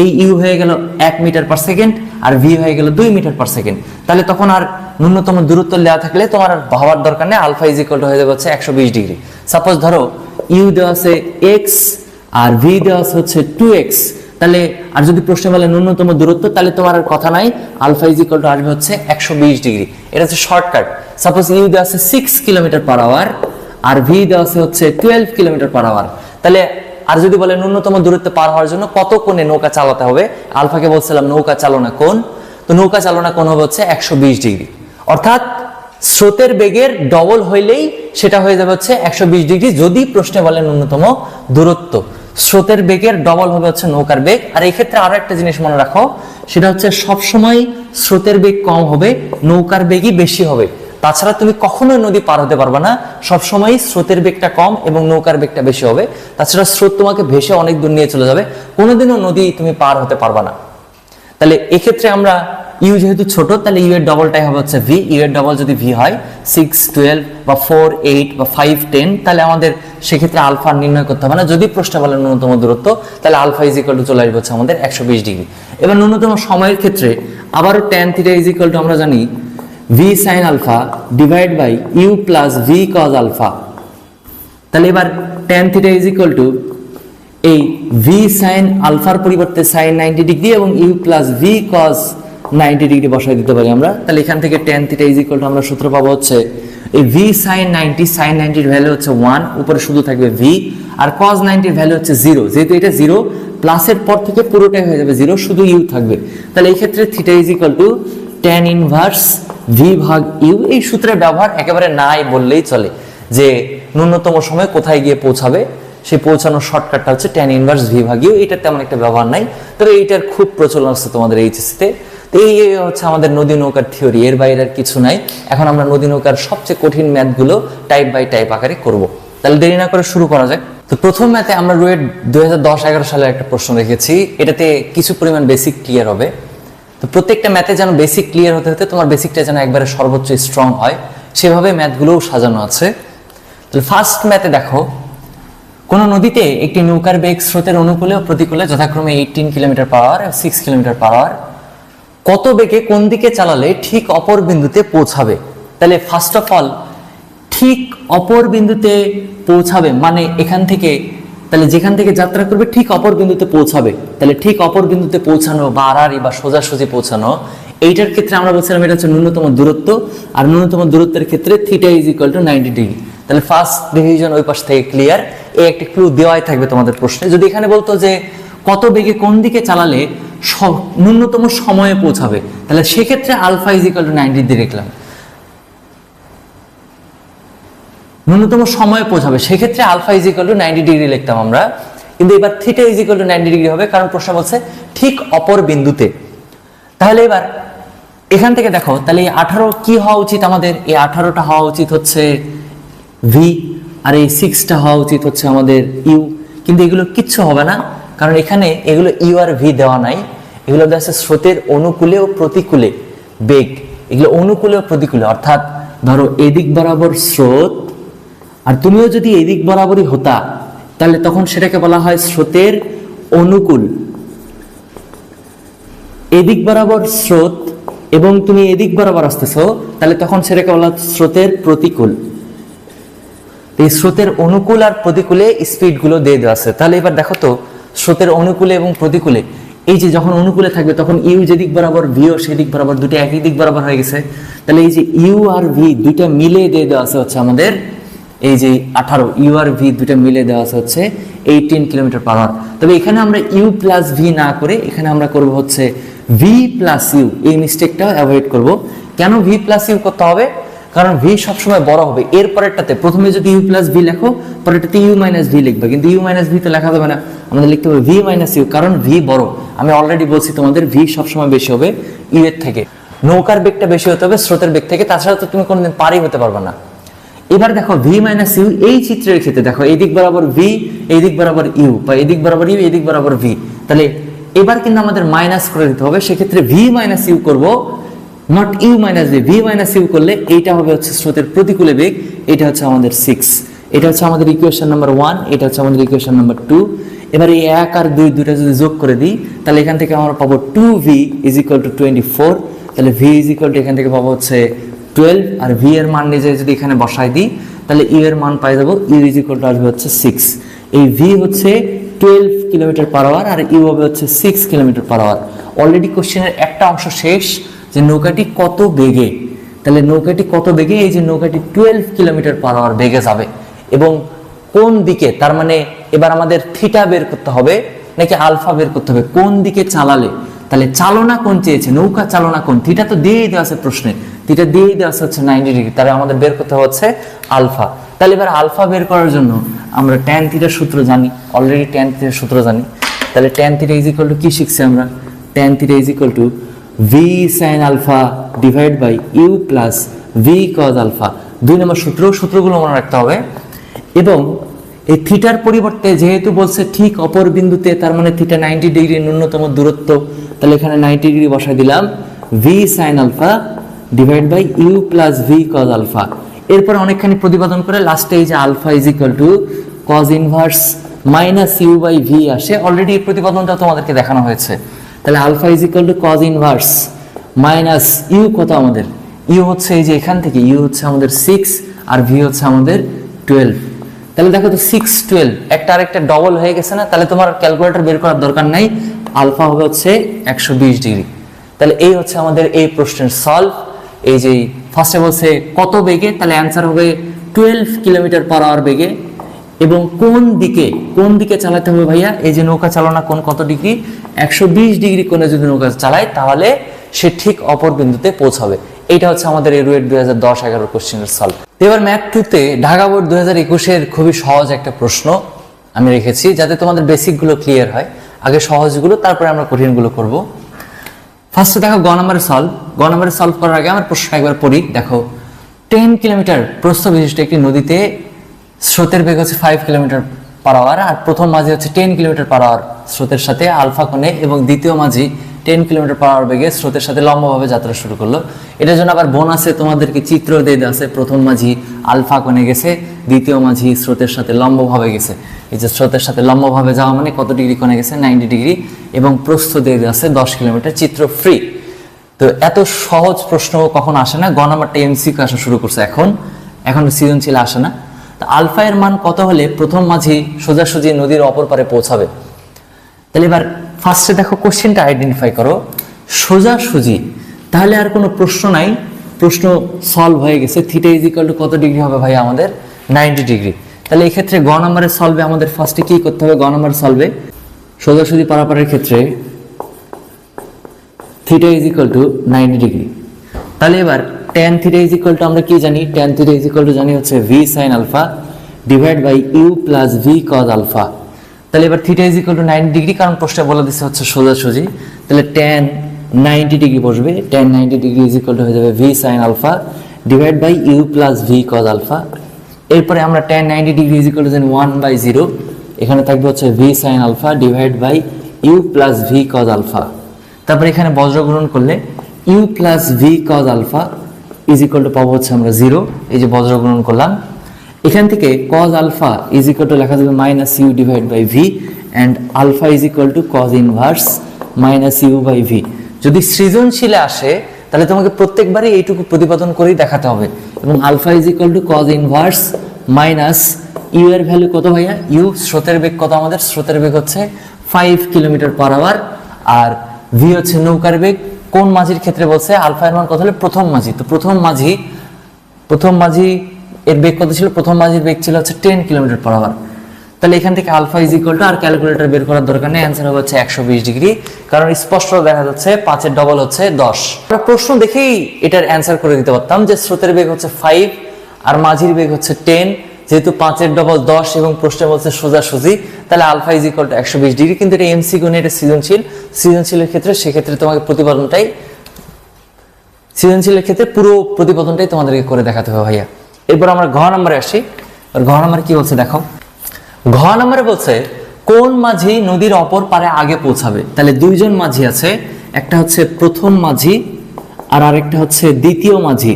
এই ইউ হয়ে গেল 1 মিটার পার সেকেন্ড আর ভি হয়ে গেল 2 মিটার পার সেকেন্ড, তাহলে তখন আর ন্যূনতম দূরত্ব দেওয়া থাকলে তোমার আর ভাবার দরকার নেই, আলফা ইজ ইকুয়াল টু হয়ে যাবে হচ্ছে 120 ডিগ্রি। সাপোজ ধরো ইউ দেওয়া আছে x আর ভি দেওয়া আছে হচ্ছে 2x, তাহলে আর যদি প্রশ্নে বলে ন্যূনতম দূরত্ব, তাহলে তোমার আর কথা নাই, আলফা ইজ ইকুয়াল টু আসবে হচ্ছে 120 ডিগ্রি। এটা হচ্ছে শর্টকাট। সাপোজ ইউ দেওয়া আছে 6 কিলোমিটার পার আওয়ার আর ভি দেওয়া আছে হচ্ছে 12 কিলোমিটার পার আওয়ার, তাহলে আর যদি বলে ন্যূনতম দূরত্ব পার হওয়ার জন্য কত কোণে নৌকা চালাতে হবে, আলফাকে বলছিলাম নৌকা চালনা কোণ, তো নৌকা চালনা কোণ হবে হচ্ছে 120 ডিগ্রি। অর্থাৎ স্রোতের বেগের ডবল হইলেই সেটা হয়ে যাবে হচ্ছে 120 ডিগ্রি যদি প্রশ্নে বলে ন্যূনতম দূরত্ব। স্রোতের বেগের ডবল হবে হচ্ছে নৌকার বেগ। আর এই ক্ষেত্রে আরো একটা জিনিস মনে রাখো, সেটা হচ্ছে সবসময় স্রোতের বেগ কম হবে, নৌকার বেগই বেশি হবে। তাছাড়া তুমি কখনোই নদী পার হতে পারবে না, সবসময় স্রোতের বেগটা কম এবং নৌকার বেগটা বেশি হবে। তাছাড়া স্রোত তোমাকে ভেসে অনেক দূর নিয়ে চলে যাবে, কোনোদিনও নদী তুমি পার হতে পারবে না। তাহলে এক্ষেত্রে আমরা ইউ যেহেতু ছোট, তাহলে ইউ এর ডবলটাই হবে হচ্ছে ভি। ইউ এর ডবল যদি ভি হয় 6, 12 বা 4, 8 বা 5, 10, তাহলে আমাদের সেক্ষেত্রে আলফা নির্ণয় করতে হবে না। যদি প্রশ্নে বলে ন্যূনতম দূরত্ব, তাহলে আলফা ইজ ইকুয়াল টু চলে আসবে হচ্ছে আমাদের 120 ডিগ্রি। এবার ন্যূনতম সময়ের ক্ষেত্রে আবারও tan theta is equal to আমরা জানি v sin alpha divide by u plus v cos alpha. তাহলে এবার tan theta is equal to এই v sin আলফার পরিবর্তে sin 90 ডিগ্রি এবং u plus v cos 90 degree বসাই দিতে পারি আমরা। তাহলে এখান থেকে tan theta is equal to আমরা সূত্র পাবো হচ্ছে এই v sin 90 এর ভ্যালু হচ্ছে 1, উপরে শুধু থাকবে v, আর cos 90 এর ভ্যালু হচ্ছে 0। যেহেতু এটা 0, প্লাসের পর থেকে পুরোটাই হয়ে যাবে 0, শুধু u থাকবে। তাহলে এই ক্ষেত্রে theta is equal two tan inverse v ভাগ u। এই সূত্রের ব্যবহার একেবারে নাই বললেই চলে। যে ন্যূনতম সময় কোথায় গিয়ে পৌঁছাবে, সেই পৌঁছানোর শর্টকাটটা হচ্ছে tan ইনভার্স v ভাগীয়। এটা তেমন একটা ব্যবহার নাই, তবে এইটার খুব প্রচলন আছে তোমাদের এইচএসসিতে। তো এই হচ্ছে আমাদের নদী নৌকার থিওরি, এর বাইরে আর কিছু নাই। এখন আমরা নদী নৌকার সবচেয়ে কঠিন ম্যাথগুলো টাইপ বাই টাইপ আকারে করব। তাহলে দেরি না করে শুরু করা যাক। তো প্রথম ম্যাথে আমরা রুয়েট 2010-11 সালের একটা প্রশ্ন রেখেছি, এটাতে কিছু পরিমাণ বেসিক ক্লিয়ার হবে। তো প্রত্যেকটা ম্যাথে যেন বেসিক ক্লিয়ার হতে হতে তোমার বেসিকটা যেন একবারে সর্বোচ্চ স্ট্রং হয়, সেভাবে ম্যাথগুলোও সাজানো আছে। তাহলে ফার্স্ট ম্যাথে দেখো, কোন নদীতে একটি নৌকার বেগ স্রোতের অনুকূলে ও প্রতিকূলে যথাক্রমে 18 kilometre per hour 6 kilometre per hour কত বেগে কোন দিকে চালালে ঠিক অপর বিন্দুতে পৌঁছাবে। তাহলে ফার্স্ট অফ অল ঠিক অপর বিন্দুতে পৌঁছাবে মানে এখান থেকে, তাহলে যেখান থেকে যাত্রা করবে ঠিক অপর বিন্দুতে পৌঁছাবে। তাহলে ঠিক অপর বিন্দুতে পৌঁছানো বা আড়াআড়ি বা সোজাসুজি পৌঁছানো, এইটার ক্ষেত্রে আমরা বলছিলাম এটা হচ্ছে ন্যূনতম দূরত্ব, আর ন্যূনতম দূরত্বের ক্ষেত্রে theta is equal to 90 degree. তাহলে ফার্স্ট ডিভিশন ওই পাশ থেকে ক্লিয়ার। এই একটি ক্লু দেওয়াই থাকবে তোমাদের প্রশ্নে। যদি এখানে বলতো যে কত বেগে কোন দিকে চালালে ন্যূনতম সময়ে পৌঁছাবে, তাহলে সেক্ষেত্রে আলফা ইজ ইকুয়াল টু 90 দিয়ে লিখলাম, ন্যূনতম সময়ে পৌঁছাবে সেক্ষেত্রে alpha is equal to 90 degree লিখতাম আমরা। কিন্তু এবার theta is equal to 90 degree হবে, কারণ প্রশ্ন বলছে ঠিক অপর বিন্দুতে। তাহলে এবার এখান থেকে দেখো, তাহলে এই 18 কি হওয়া উচিত আমাদের? এই 18টা হওয়া উচিত হচ্ছে ভি, আর এই 6টা হওয়া উচিত হচ্ছে আমাদের ইউ। কিন্তু এগুলো কিচ্ছু হবে না, কারণ এখানে এগুলো ইউ আর ভি দেওয়া নাই। এগুলো দেওয়া আছে স্রোতের অনুকূলে ও প্রতিকূলে বেগ। এগুলো অনুকূলে ও প্রতিকূলে, অর্থাৎ ধরো এদিক বরাবর স্রোত, আর তুমিও যদি এদিক বরাবরই হতা তাহলে তখন সেটাকে বলা হয় স্রোতের অনুকূল। এদিক বরাবর স্রোত এবং তুমি এদিক বরাবর আসতেছো, তাহলে তখন সেটাকে বলা হয় স্রোতের প্রতিকূল। এই স্রোতের অনুকূল আর প্রতিকূলে স্পিড গুলো দিয়ে দেওয়া আছে। তাহলে এবার দেখো তো, স্রোতের অনুকূলে এবং প্রতিকূলে, এই যে যখন অনুকূলে থাকবে তখন ইউ যেদিক বরাবর ভিও সেদিক বরাবর, দুটো একই দিক বরাবর হয়ে গেছে। তাহলে এই যে ইউ আর ভি দুইটা মিলে দিয়ে দেওয়া আছে হচ্ছে আমাদের এই যে 18, ইউ আর ভি দুইটা মিলে দেওয়া আছে হচ্ছে 18 কিলোমিটার পার আওয়ার। তবে এখানে আমরা ইউ প্লাস ভি না করে এখানে আমরা করব হচ্ছে ভি প্লাস ইউ। এই মিস্টেকটা অ্যাভয়েড করব। কেন ভি প্লাস ইউ করতে হবে? কারণ ভি সবসময় বড় হবে। এর পরেরটাতে প্রথমে যদি ইউ প্লাস ভি লেখো, পরেরটাতে ইউ মাইনাস ভি লিখবে, কিন্তু ইউ মাইনাস ভি তো লেখা যাবে না, আমাদের লিখতে হবে ভি মাইনাস ইউ, কারণ ভি বড়। আমি অলরেডি বলছি তোমাদের ভি সবসময় বেশি হবে ইউ এর থেকে। নৌকার বেগটা বেশি হতে হবে স্রোতের বেগ থেকে, তাছাড়া তো তুমি কোনোদিন পারই হতে পারবে না। এবার দেখো ভি মাইনাস ইউ, এই চিত্রের ক্ষেত্রে দেখো এদিক বরাবর ভি, এইদিক বরাবর ইউ, বা এদিক বরাবর ইউ, এদিক বরাবর ভি। তাহলে এবার কিন্তু আমাদের মাইনাস করে দিতে হবে, সেক্ষেত্রে ভি মাইনাস ইউ করবো, not u minus v. V minus u করলে এইটা হবে হচ্ছে স্রোতের প্রতিকূলে বেগ, এটা হচ্ছে আমাদের 6। এটা হচ্ছে আমাদের ইকুয়েশন নাম্বার 1, এটা হচ্ছে আমাদের ইকুয়েশন নাম্বার 2। এবার এই 1 আর 2 দুইটা যদি যোগ করে দিই, তাহলে এখান থেকে আমরা পাবো 2v ইজ ইকুয়াল টু 24। তাহলে ভি ইজ ইকুয়াল টু এখান থেকে পাবো হচ্ছে 12, আর ভি এর মান নিজে যদি এখানে বসাই দিই তাহলে ইউ এর মান পাই যাবো, ইউ ইজ ইকুয়াল টু আসবে হচ্ছে 6। এই ভি হচ্ছে 12 কিলোমিটার পার আওয়ার আর ইউ হবে হচ্ছে 6 কিলোমিটার পার আওয়ার। অলরেডি কোশ্চেনের একটা অংশ শেষ, যে নৌকাটি কত বেগে। তাহলে নৌকাটি কত বেগে, এই যে নৌকাটি 12 কিলোমিটার পার আওয়ার বেগে যাবে এবং কোন দিকে, তার মানে এবার আমাদের থিটা বের করতে হবে নাকি আলফা বের করতে হবে, কোন দিকে চালালে। তাহলে চালনা কোন চেয়েছে, নৌকা চালনা কোন, থিটা তো দিয়েই দেওয়া আছে প্রশ্নে, থিটা দিয়েই দেওয়া আছে হচ্ছে 90 ডিগ্রি। তাহলে আমাদের বের করতে হচ্ছে আলফা। তাহলে এবার আলফা বের করার জন্য আমরা ট্যান থিটার সূত্র জানি, অলরেডি ট্যান থিটার সূত্র জানি। তাহলে tan theta is equal to কি শিখছি আমরা? Tan theta is equal to v sine alpha divide by u plus V cos alpha. 2 number সূত্রগুলো মনে রাখতে হবে। এবং এই থিটার পরিবর্তে যেহেতু বলছে ঠিক অপর বিন্দুতে, তার মানে থিটা 90 ডিগ্রি ন্যূনতম দূরত্ব, তাহলে এখানে 90 ডিগ্রি বসাই দিলাম, v sine alpha divide by u plus V cos alpha. এরপর অনেকখানি প্রতিপাদন করে লাস্টে এই যে alpha is equal to cos inverse minus u by v আসে। অলরেডি এই প্রতিপাদনটা তোমাদেরকে দেখানো হয়েছে। তাহলে alpha is equal to cos inverse minus u কত আমাদের, ইউ হচ্ছে এই যে এখান থেকে, ইউ হচ্ছে আমাদের 6 আর ভি হচ্ছে আমাদের 12। তাহলে দেখো তো 6 12 একটা আরেকটা ডবল হয়ে গেছে না? তাহলে তোমার ক্যালকুলেটর বের করার দরকার নাই, আলফা হবে হচ্ছে 120 ডিগ্রি। তাহলে এই হচ্ছে আমাদের এই প্রশ্নের সলভ। এই যে ফার্স্টে বলছে কত বেগে, তাহলে অ্যান্সার হবে 12 কিলোমিটার পার আওয়ার বেগে। এবং কোন দিকে চালাতে হবে ভাইয়া, এই যে নৌকা চালনা কোন কত ডিগ্রি, 120 ডিগ্রি কোণে যদি নৌকা চালায় তাহলে সে ঠিক অপর বিন্দুতে পৌঁছাবে। এইটা হচ্ছে আমাদের এরুয়েট 2010-11 কোশ্চেনের সলভ। এবার ম্যাথ 2-তে ঢাকা বোর্ড 2021-এর খুবই সহজ একটা প্রশ্ন আমি রেখেছি, যাতে তোমাদের বেসিকগুলো ক্লিয়ার হয়। আগে সহজগুলো, তারপরে আমরা কঠিনগুলো করব। ফার্স্টে দেখো গ নাম্বারে সলভ। গ নাম্বারে সলভ করার আগে আমার প্রশ্ন একবার পড়ি। দেখো 10 কিলোমিটার প্রস্থ বিশিষ্ট একটি নদীতে স্রোতের বেগ হচ্ছে 5 কিলোমিটার পার আওয়ার, আর প্রথম মাঝি হচ্ছে 10 কিলোমিটার পার আওয়ার স্রোতের সাথে আলফা কোণে, এবং দ্বিতীয় মাঝি 10 কিলোমিটার পার আওয়ার বেগে স্রোতের সাথে লম্বভাবে যাত্রা শুরু করলো। এটার জন্য আবার বোনাসে তোমাদেরকে চিত্র দিয়ে দেওয়া আছে। প্রথম মাঝি আলফা কোণে গেছে, দ্বিতীয় মাঝি স্রোতের সাথে লম্বভাবে গেছে। এই যে স্রোতের সাথে লম্বভাবে যাওয়া মানে কত ডিগ্রি কোণে গেছে, 90 ডিগ্রি, এবং প্রস্থ দিয়ে দেওয়া আছে 10 কিলোমিটার, চিত্র ফ্রি। তো এত সহজ প্রশ্ন কখন আসে না, গ নাম্বারটা এমসিকিউ আসা শুরু করছে এখন সৃজনশীল আসে না। তো আলফা এর মান কত হলে প্রথম মাঝি সোজাসুজি নদীর অপর পারে পৌঁছাবে? তাহলে এবার ফার্স্টে দেখো কোশ্চেনটা আইডেন্টিফাই করো, সোজাসুজি, তাহলে আর কোনো প্রশ্ন নাই, প্রশ্ন সলভ হয়ে গেছে। থিটা ইজ ইকুয়াল টু কত ডিগ্রি হবে ভাই আমাদের? 90 ডিগ্রি। তাহলে এই ক্ষেত্রে গ নাম্বারের সলভে আমাদের ফার্স্টে কি করতে হবে? গ নাম্বার সলভে সোজাসুজি পারাপারের ক্ষেত্রে theta is equal to 90 degree. তাহলে এবার tan theta is equal to আমরা কি জানি? tan theta is equal to জানি হচ্ছে v sin alpha divide by u plus v cos alpha. তাহলে এবার theta is equal to 90 degree, কারণ প্রশ্নে বলে দিচ্ছে হচ্ছে সোজাসুজি। তাহলে tan 90 ডিগ্রি বসবে, tan 90 degree is equal to হয়ে যাবে v sin alpha divide by u plus v cos alpha. এরপরে আমরা tan 90 degree is equal to জানি 1/0, এখানে থাকবে হচ্ছে v sin alpha divide by u plus v cos alpha. তারপরে এখানে বজ্র গ্রহণ করলে u plus v cos alpha is equal to পাবো হচ্ছে আমরা 0। এই যে বজ্র গ্রহণ করলাম, এখান থেকে cos alpha is equal to লেখা যাবে minus u divide by v, and alpha is equal to cos inverse minus u by v। যদি সৃজনশীলে আসে তাহলে তোমাকে প্রত্যেকবারই এইটুকু প্রতিপাদন করেই দেখাতে হবে। এবং alpha is equal to cos inverse minus u এর ভ্যালু কত ভাইয়া? u স্রোতের বেগ কত আমাদের? স্রোতের বেগ হচ্ছে 5 কিলোমিটার পার আওয়ার, আর v হচ্ছে নৌকার বেগ। কোন মাঝির ক্ষেত্রে বলছে? আলফা এর মান কত হলে? প্রথম মাঝি। তো প্রথম মাঝি এর বেগ কত ছিল? প্রথম মাঝির বেগ ছিল হচ্ছে 10 কিলোমিটার পার আওয়ার। তাহলে এখান থেকে আলফা ইজ ইকুয়াল টু, আর ক্যালকুলেটর বের করার দরকার নেই, অ্যান্সার হবে হচ্ছে 120 ডিগ্রি, কারণ স্পষ্ট দেখা যাচ্ছে 5 এর ডবল হচ্ছে 10। আমরা প্রশ্ন দেখেই এটার অ্যান্সার করে দিতে পারতাম যে স্রোতের বেগ হচ্ছে 5 আর মাঝির বেগ হচ্ছে 10, যেহেতু 5 এর ডবল 10 এবং প্রশ্নে বলছে সোজাসুজি, তাহলে alpha is equal to 120 degree. কিন্তু এটা এমসিকিউ নেই, এটা সৃজনশীলের ক্ষেত্রে সেক্ষেত্রে তোমাকে সৃজনশীলের ক্ষেত্রে পুরো প্রতিপাদনটাই তোমাদেরকে করে দেখাতে হবে ভাইয়া। এরপর আমরা ঘ নম্বরে আসি। আর ঘ নম্বরে কি বলছে দেখো, ঘ নম্বরে বলছে কোন মাঝি নদীর অপর পারে আগে পৌঁছাবে? তাহলে দুইজন মাঝি আছে, একটা হচ্ছে প্রথম মাঝি আর আরেকটা হচ্ছে দ্বিতীয় মাঝি।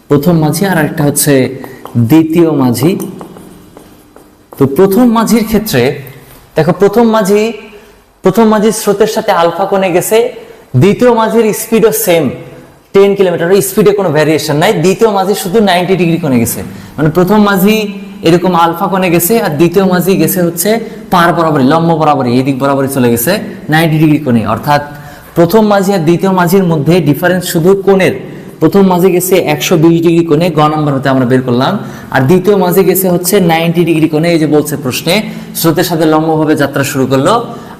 প্রথম মাঝি আর আরেকটা হচ্ছে দ্বিতীয় মাঝি। তো প্রথম মাঝির ক্ষেত্রে দেখো, প্রথম মাঝি স্রোতের সাথে আলফা কোণে গেছে, দ্বিতীয় মাঝির স্পিডও সেম 10 কিলোমিটার, স্পিডে কোনো ভ্যারিয়েশন নাই। দ্বিতীয় মাঝি শুধু 90 ডিগ্রি কোণে গেছে, মানে প্রথম মাঝি এরকম আলফা কোণে গেছে, আর দ্বিতীয় মাঝি গেছে হচ্ছে পার বরাবরই, লম্ব বরাবরই, এই দিক বরাবরই চলে গেছে 90 ডিগ্রি কোণে। অর্থাৎ প্রথম মাঝি আর দ্বিতীয় মাঝির মধ্যে ডিফারেন্স শুধু কোণের। প্রথম মাঝে গেছে 120 ডিগ্রি কোণে, গ নাম্বার হতে আমরা বের করলাম, আর দ্বিতীয় মাঝে গেছে হচ্ছে 90 ডিগ্রি কোণে। এই যে বলছে প্রশ্নে স্রোতের সাথে লম্বভাবে যাত্রা শুরু করলো।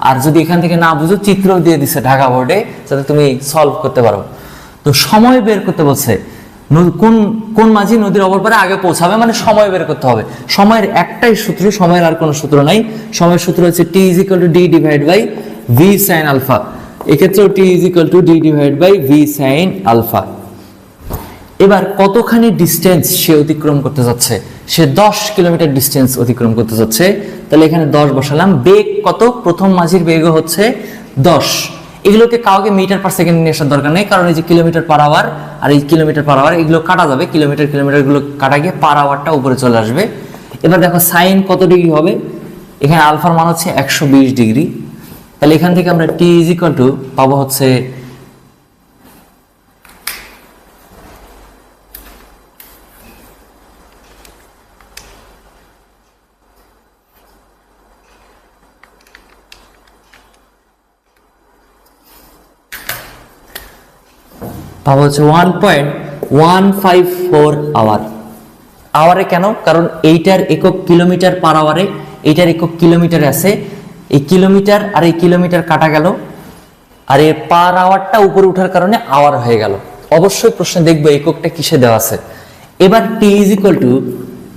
আর যদি এখান থেকে না বুঝো, চিত্র দিয়ে দিছে ঢাকা বোর্ডে, যাতে তুমি সলভ করতে পারো। তো সময় বের করতে বলছে, কোন মাঝি নদীর অপর পারে আগে পৌঁছাবে, মানে সময় বের করতে হবে। সময়ের একটাই সূত্র, সময়ের আর কোনো সূত্র নাই। সময়ের সূত্র হচ্ছে t is equal to d divide by v sin alpha. এক্ষেত্রেও t is equal to d divide by v sin alpha. এবার কতখানি ডিস্টেন্স সে অতিক্রম করতে যাচ্ছে? সে 10 কিলোমিটার ডিস্টেন্স অতিক্রম করতে যাচ্ছে। তাহলে এখানে 10 বসালাম। বেগ কত? প্রথম মাঝির বেগ হচ্ছে 10। এগুলোকে কাউকে মিটার পার সেকেন্ড নিয়ে আসার দরকার নেই, কারণ এই যে কিলোমিটার পার আওয়ার আর এই কিলোমিটার পার আওয়ার এগুলো কাটা যাবে। কিলোমিটার গুলো কাটা গিয়ে পার আওয়ারটা উপরে চলে আসবে। এবার দেখো সাইন কত ডিগ্রি হবে? এখানে আলফার মান হচ্ছে 120 ডিগ্রি। তাহলে এখান থেকে আমরা t ইজ ইকুয়াল টু পাবো হচ্ছে পাবো হচ্ছে 1.154 আওয়ার। আওয়ারে কেন? কারণ এইটার একক কিলোমিটার পার আওয়ারে, এইটার একক কিলোমিটারে আছে। এই কিলোমিটার আর এই কিলোমিটার কাটা গেল, আর এর পার আওয়ারটা উপরে ওঠার কারণে আওয়ার হয়ে গেল। অবশ্যই প্রশ্নে দেখবো এককটা কিসে দেওয়া আছে। এবার T is equal to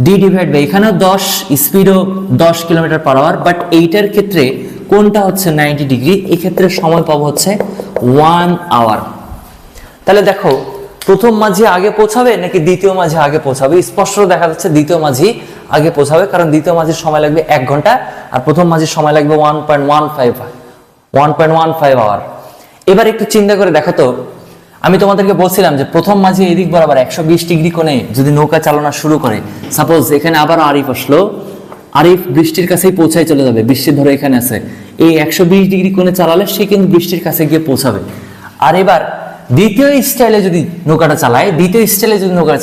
D divide by, এখানেও 10, স্পিডও 10 কিলোমিটার পার আওয়ার, বাট এইটার ক্ষেত্রে কোনটা হচ্ছে 90 ডিগ্রি, এই ক্ষেত্রে সময় পাবো হচ্ছে 1 আওয়ার। তাহলে দেখো প্রথম মাঝি আগে পৌঁছাবে নাকি দ্বিতীয় মাঝি আগে পৌঁছাবে? স্পষ্ট দেখা যাচ্ছে দ্বিতীয় মাঝি আগে পৌঁছাবে, কারণ দ্বিতীয় মাঝির সময় লাগবে 1 ঘন্টা আর প্রথম মাঝির সময় লাগবে 1.15 আওয়ার। এবার একটু চিন্তা করে দেখো তো, আমি তোমাদেরকে বলছিলাম যে প্রথম মাঝি এদিক বরাবর 120 ডিগ্রি কোণে যদি নৌকা চালনা শুরু করে, সাপোজ এখানে আবার আরিফ আসলো, আরিফ বৃষ্টির কাছেই পৌঁছায় চলে যাবে, বৃষ্টি ধরো এখানে আছে, এই 120 ডিগ্রি কোণে চালালে সে কিন্তু বৃষ্টির কাছে গিয়ে পৌঁছাবে। আর এবার দ্বিতীয় স্টাইলে যদি নৌকাটা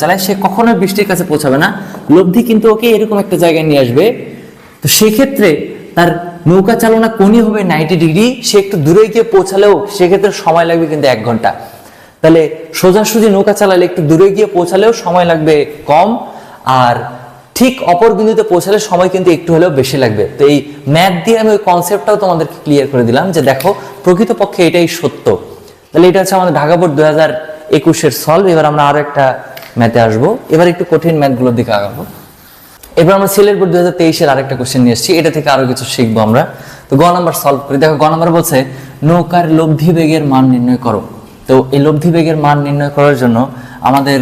চালায়, সে কখনোই বৃষ্টির কাছে পৌঁছাবে না, লব্ধি কিন্তু ওকে এরকম একটা জায়গায় নিয়ে আসবে। তো সেক্ষেত্রে তার নৌকা চালনা কোণই হবে 90 ডিগ্রি, সে একটু দূরে গিয়ে পৌঁছালেও সেক্ষেত্রে সময় লাগবে কিন্তু 1 ঘন্টা। তাহলে সোজাসুজি নৌকা চালালে একটু দূরে গিয়ে পৌঁছালেও সময় লাগবে কম, আর ঠিক অপর বিন্দুতে পৌঁছালে সময় কিন্তু একটু হলেও বেশি লাগবে। তো এই ম্যাথ দিয়ে আমি ওই কনসেপ্টটাও তোমাদেরকে ক্লিয়ার করে দিলাম যে দেখো প্রকৃতপক্ষে এটাই সত্য। তাহলে এটা হচ্ছে আমাদের ঢাকা বোর্ড 2021-এর সলভ। এবার আমরা আরো একটা ম্যাথে আসবো, এবার একটু কঠিন ম্যাথগুলোর দিকে আগাবো। এবার আমরা সিলেট বোর্ড 2023-এর আরেকটা কোশ্চেন নিয়ে এসেছি, এটা থেকে আরো কিছু শিখবো আমরা। তো গ নাম্বার সলভ করি। দেখো গ নাম্বার বলছে নৌকার লব্ধি বেগের মান নির্ণয় করো। তো এই লব্ধি বেগের মান নির্ণয় করার জন্য আমাদের,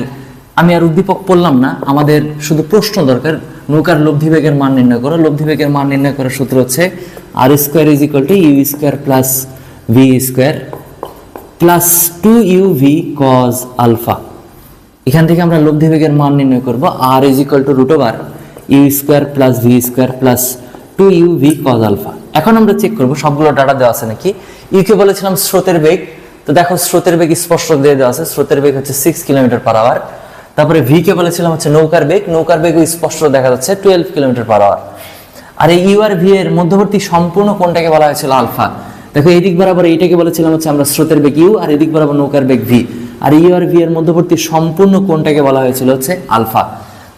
আমি আর উদ্দীপক পড়লাম না, আমাদের শুধু প্রশ্ন দরকার। নৌকার লব্ধি বেগের মান নির্ণয় করো। লব্ধি বেগের মান নির্ণয় করার সূত্র হচ্ছে R square is equal to U square plus V square plus 2uv cos alpha. এখান থেকে আমরা লব্ধি বেগের মান নির্ণয় করব R is equal to root over U square plus V square plus 2uv cos alpha. এখন আমরা চেক করব সবগুলো ডাটা দেওয়া আছে নাকি। ইউকে বলেছিলাম স্রোতের বেগ, তো দেখো স্রোতের বেগ স্পষ্ট দিয়ে দেওয়া আছে, স্রোতের বেগ হচ্ছে 6 কিলোমিটার পার আওয়ার। তারপরে ভি কে বলেছিলাম হচ্ছে নৌকার বেগ, নৌকার বেগ স্পষ্ট দেখা যাচ্ছে 12 কিলোমিটার পার আওয়ার। আর এই ইউ আর ভি এর মধ্যবর্তী সম্পূর্ণ কোণটাকে বলা হয়েছিল আলফা। দেখো এদিক বরাবর এইটাকে বলেছিলাম হচ্ছে আমরা স্রোতের বেগ ইউ, আর এদিক বরাবর নৌকার বেগ ভি, আর ইউ আর ভি এর মধ্যবর্তী সম্পূর্ণ কোণটাকে বলা হয়েছিল হচ্ছে আলফা।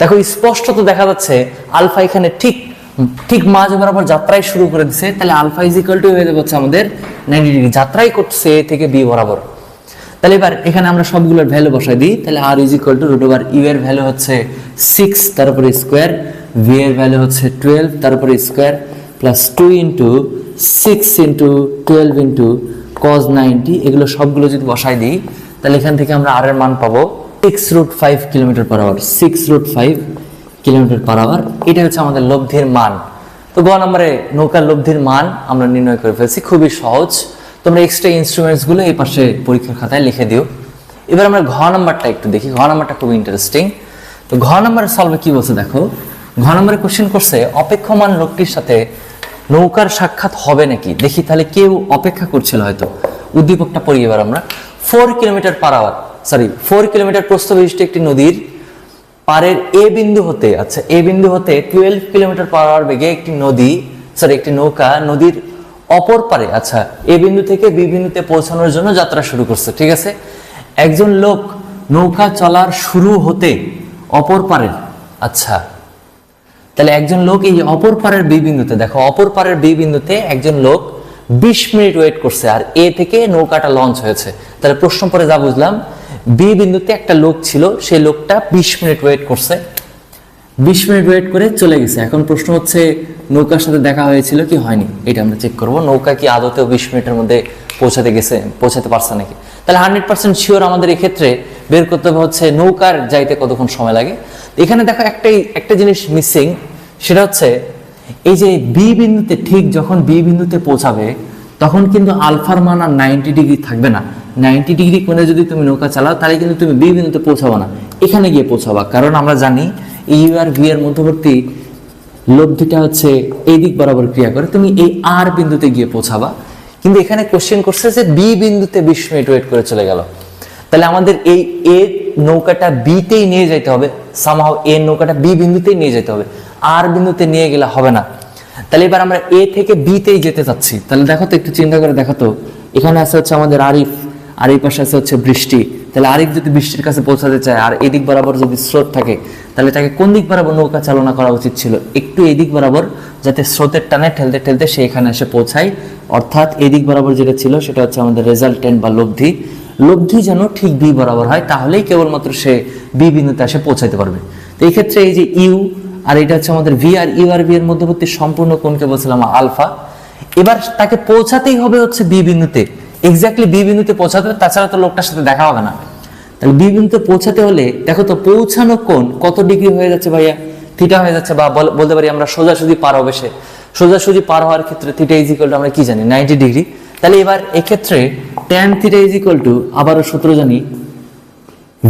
দেখো স্পষ্টত দেখা যাচ্ছে আলফা এখানে ঠিক মাঝ বরাবর যাত্রাই শুরু করে দিচ্ছে, তাহলে আলফা ইজ ইকুয়াল টু হয়ে যাবে হচ্ছে আমাদের 90 ডিগ্রি, যাত্রাই করছে এ থেকে বি বরাবর। তাহলে এবার এখানে আমরা সবগুলোর ভ্যালু বসাই দিই। তাহলে R is equal to root over U এর ভ্যালু হচ্ছে 6, তারপরে স্কোয়ার, ভি এর ভ্যালু হচ্ছে 12, তারপরে square plus 2 into 6 into 12 into cos 90, এগুলো সবগুলো যদি বসাই দিই তাহলে এখান থেকে আমরা আর এর মান পাবো 6√5 kilometre per hour, 6√5 kilometre per hour. এটা হচ্ছে আমাদের লব্ধির মান। তো গ নম্বরে নৌকার লব্ধির মান আমরা নির্ণয় করে ফেলছি, খুবই সহজ। তোমরা এক্সট্রা ইনস্ট্রুমেন্টস গুলো এই পাশে পরীক্ষার খাতায় লিখে দিও। এবার আমরা ঘ নাম্বারটা একটু দেখি, ঘ নাম্বারটা খুব ইন্টারেস্টিং। তো ঘ নাম্বারের সলভে কি বলছে দেখো, ঘ নাম্বারে কোশ্চেন করছে অপেক্ষমান লোকটির সাথে নৌকার সাক্ষাৎ হবে নাকি। দেখি তাহলে কেউ অপেক্ষা করছিল হয়তো। উদ্দীপকটা পড়ি এবার আমরা। 4 কিলোমিটার পার আওয়ার, 4 কিলোমিটার প্রস্থ বিশিষ্ট একটি নদীর পারের এ বিন্দু হতে, এ বিন্দু হতে 12 কিলোমিটার পার আওয়ার বেগে একটি নৌকা নদীর অপর পারে, এ বিন্দু থেকে বি বিন্দুতে পৌঁছানোর জন্য যাত্রা শুরু করছে। ঠিক আছে, একজন লোক নৌকা চলার শুরু হতে অপর পারের, তাহলে একজন লোক এই অপর পারের বি বিন্দুতে, দেখো অপর পারের বি বিন্দুতে একজন লোক 20 মিনিট ওয়েট করছে, আর এ থেকে নৌকাটা লঞ্চ হয়েছে। তাহলে প্রশ্ন পরে যা বুঝলাম, বি বিন্দুতে একটা লোক ছিল, সেই লোকটা 20 মিনিট ওয়েট করছে, 20 মিনিট ওয়েট করে চলে গেছে। এখন প্রশ্ন হচ্ছে নৌকার সাথে দেখা হয়েছিল কি হয়নি, এটা আমরা চেক করব। নৌকা কি আদতেও 20 মিনিটের মধ্যে পৌঁছাতে পারছে নাকি। তাহলে 100% শিওর আমাদের এই ক্ষেত্রে বের করতে হবে হচ্ছে নৌকার যাইতে কতক্ষণ সময় লাগে। এখানে দেখো একটা জিনিস মিসিং, সেটা হচ্ছে এই যে বি বিন্দুতে, ঠিক যখন বি বিন্দুতে পৌঁছাবে তখন কিন্তু আলফার মান আর 90 ডিগ্রি থাকবে না। 90 ডিগ্রি কোণে যদি তুমি নৌকা চালাও তাহলে কিন্তু তুমি বি বিন্দুতে পৌঁছাবো না, এখানে গিয়ে পৌঁছাবা। কারণ আমরা জানি ইউ আর ভি এর মধ্যবর্তী লব্ধিটা হচ্ছে এই দিক বরাবর ক্রিয়া করে, তুমি এই আর বিন্দুতে গিয়ে পৌঁছাবা। কিন্তু এখানে কোশ্চেন করছে যে বি বিন্দুতে 20 মিনিট ওয়েট করে চলে গেল, তাহলে আমাদের এই এ নৌকাটা বিতেই নিয়ে যেতে হবে, সামহাও এ নৌকাটা বি বিন্দুতেই নিয়ে যেতে হবে, আর বিন্দুতে নিয়ে গেলে হবে না। তাহলে এবার আমরা এ থেকে বিতেই যেতে চাচ্ছি। তাহলে দেখো তো, একটু চিন্তা করে দেখো তো, এখানে আছে হচ্ছে আমাদের আরিফ, আর এই পাশে আছে হচ্ছে বৃষ্টি। তাহলে আরিফ যদি বৃষ্টির কাছে পৌঁছাতে চায় আর এদিক বরাবর যদি স্রোত থাকে, তাহলে তাকে কোন দিক বরাবর নৌকা চালনা করা উচিত ছিল, একটু এদিক বরাবর, যাতে স্রোতের টানে ঠেলতে ঠেলতে সে এখানে এসে পৌঁছায়। অর্থাৎ এদিক বরাবর যেটা ছিল সেটা হচ্ছে আমাদের রেজাল্টেন্ট বা লব্ধি। লব্ধি যেন ঠিক বি বরাবর হয়, তাহলেই কেবলমাত্র সে বি বিন্দুতে এসে পৌঁছাতে পারবে। তো এই ক্ষেত্রে এই যে ইউ আর এটা হচ্ছে আমাদের ভি, আর ইউ আর বি এর মধ্যবর্তী সম্পূর্ণ কোণকে বলছিলাম আলফা। এবার তাকে পৌঁছাতেই হবে হচ্ছে বি বিন্দুতে, এক্স্যাক্টলি বি বিন্দুতে পৌঁছাতে হবে, তাছাড়া তো লোকটার সাথে দেখা হবে না। তাহলে বি বিন্দুতে পৌঁছাতে হলে দেখো তো পৌঁছানো কোণ কত ডিগ্রি হয়ে যাচ্ছে ভাইয়া, থিটা হয়ে যাচ্ছে, বা বলতে পারি আমরা সোজাসুজি পার হবে সে। সোজাসুজি পার হওয়ার ক্ষেত্রে থিটা ইজ ইকুয়াল টু আমরা কি জানি 90 ডিগ্রি। তাহলে এবার এক্ষেত্রে tan theta is equal to আবারও সূত্র জানি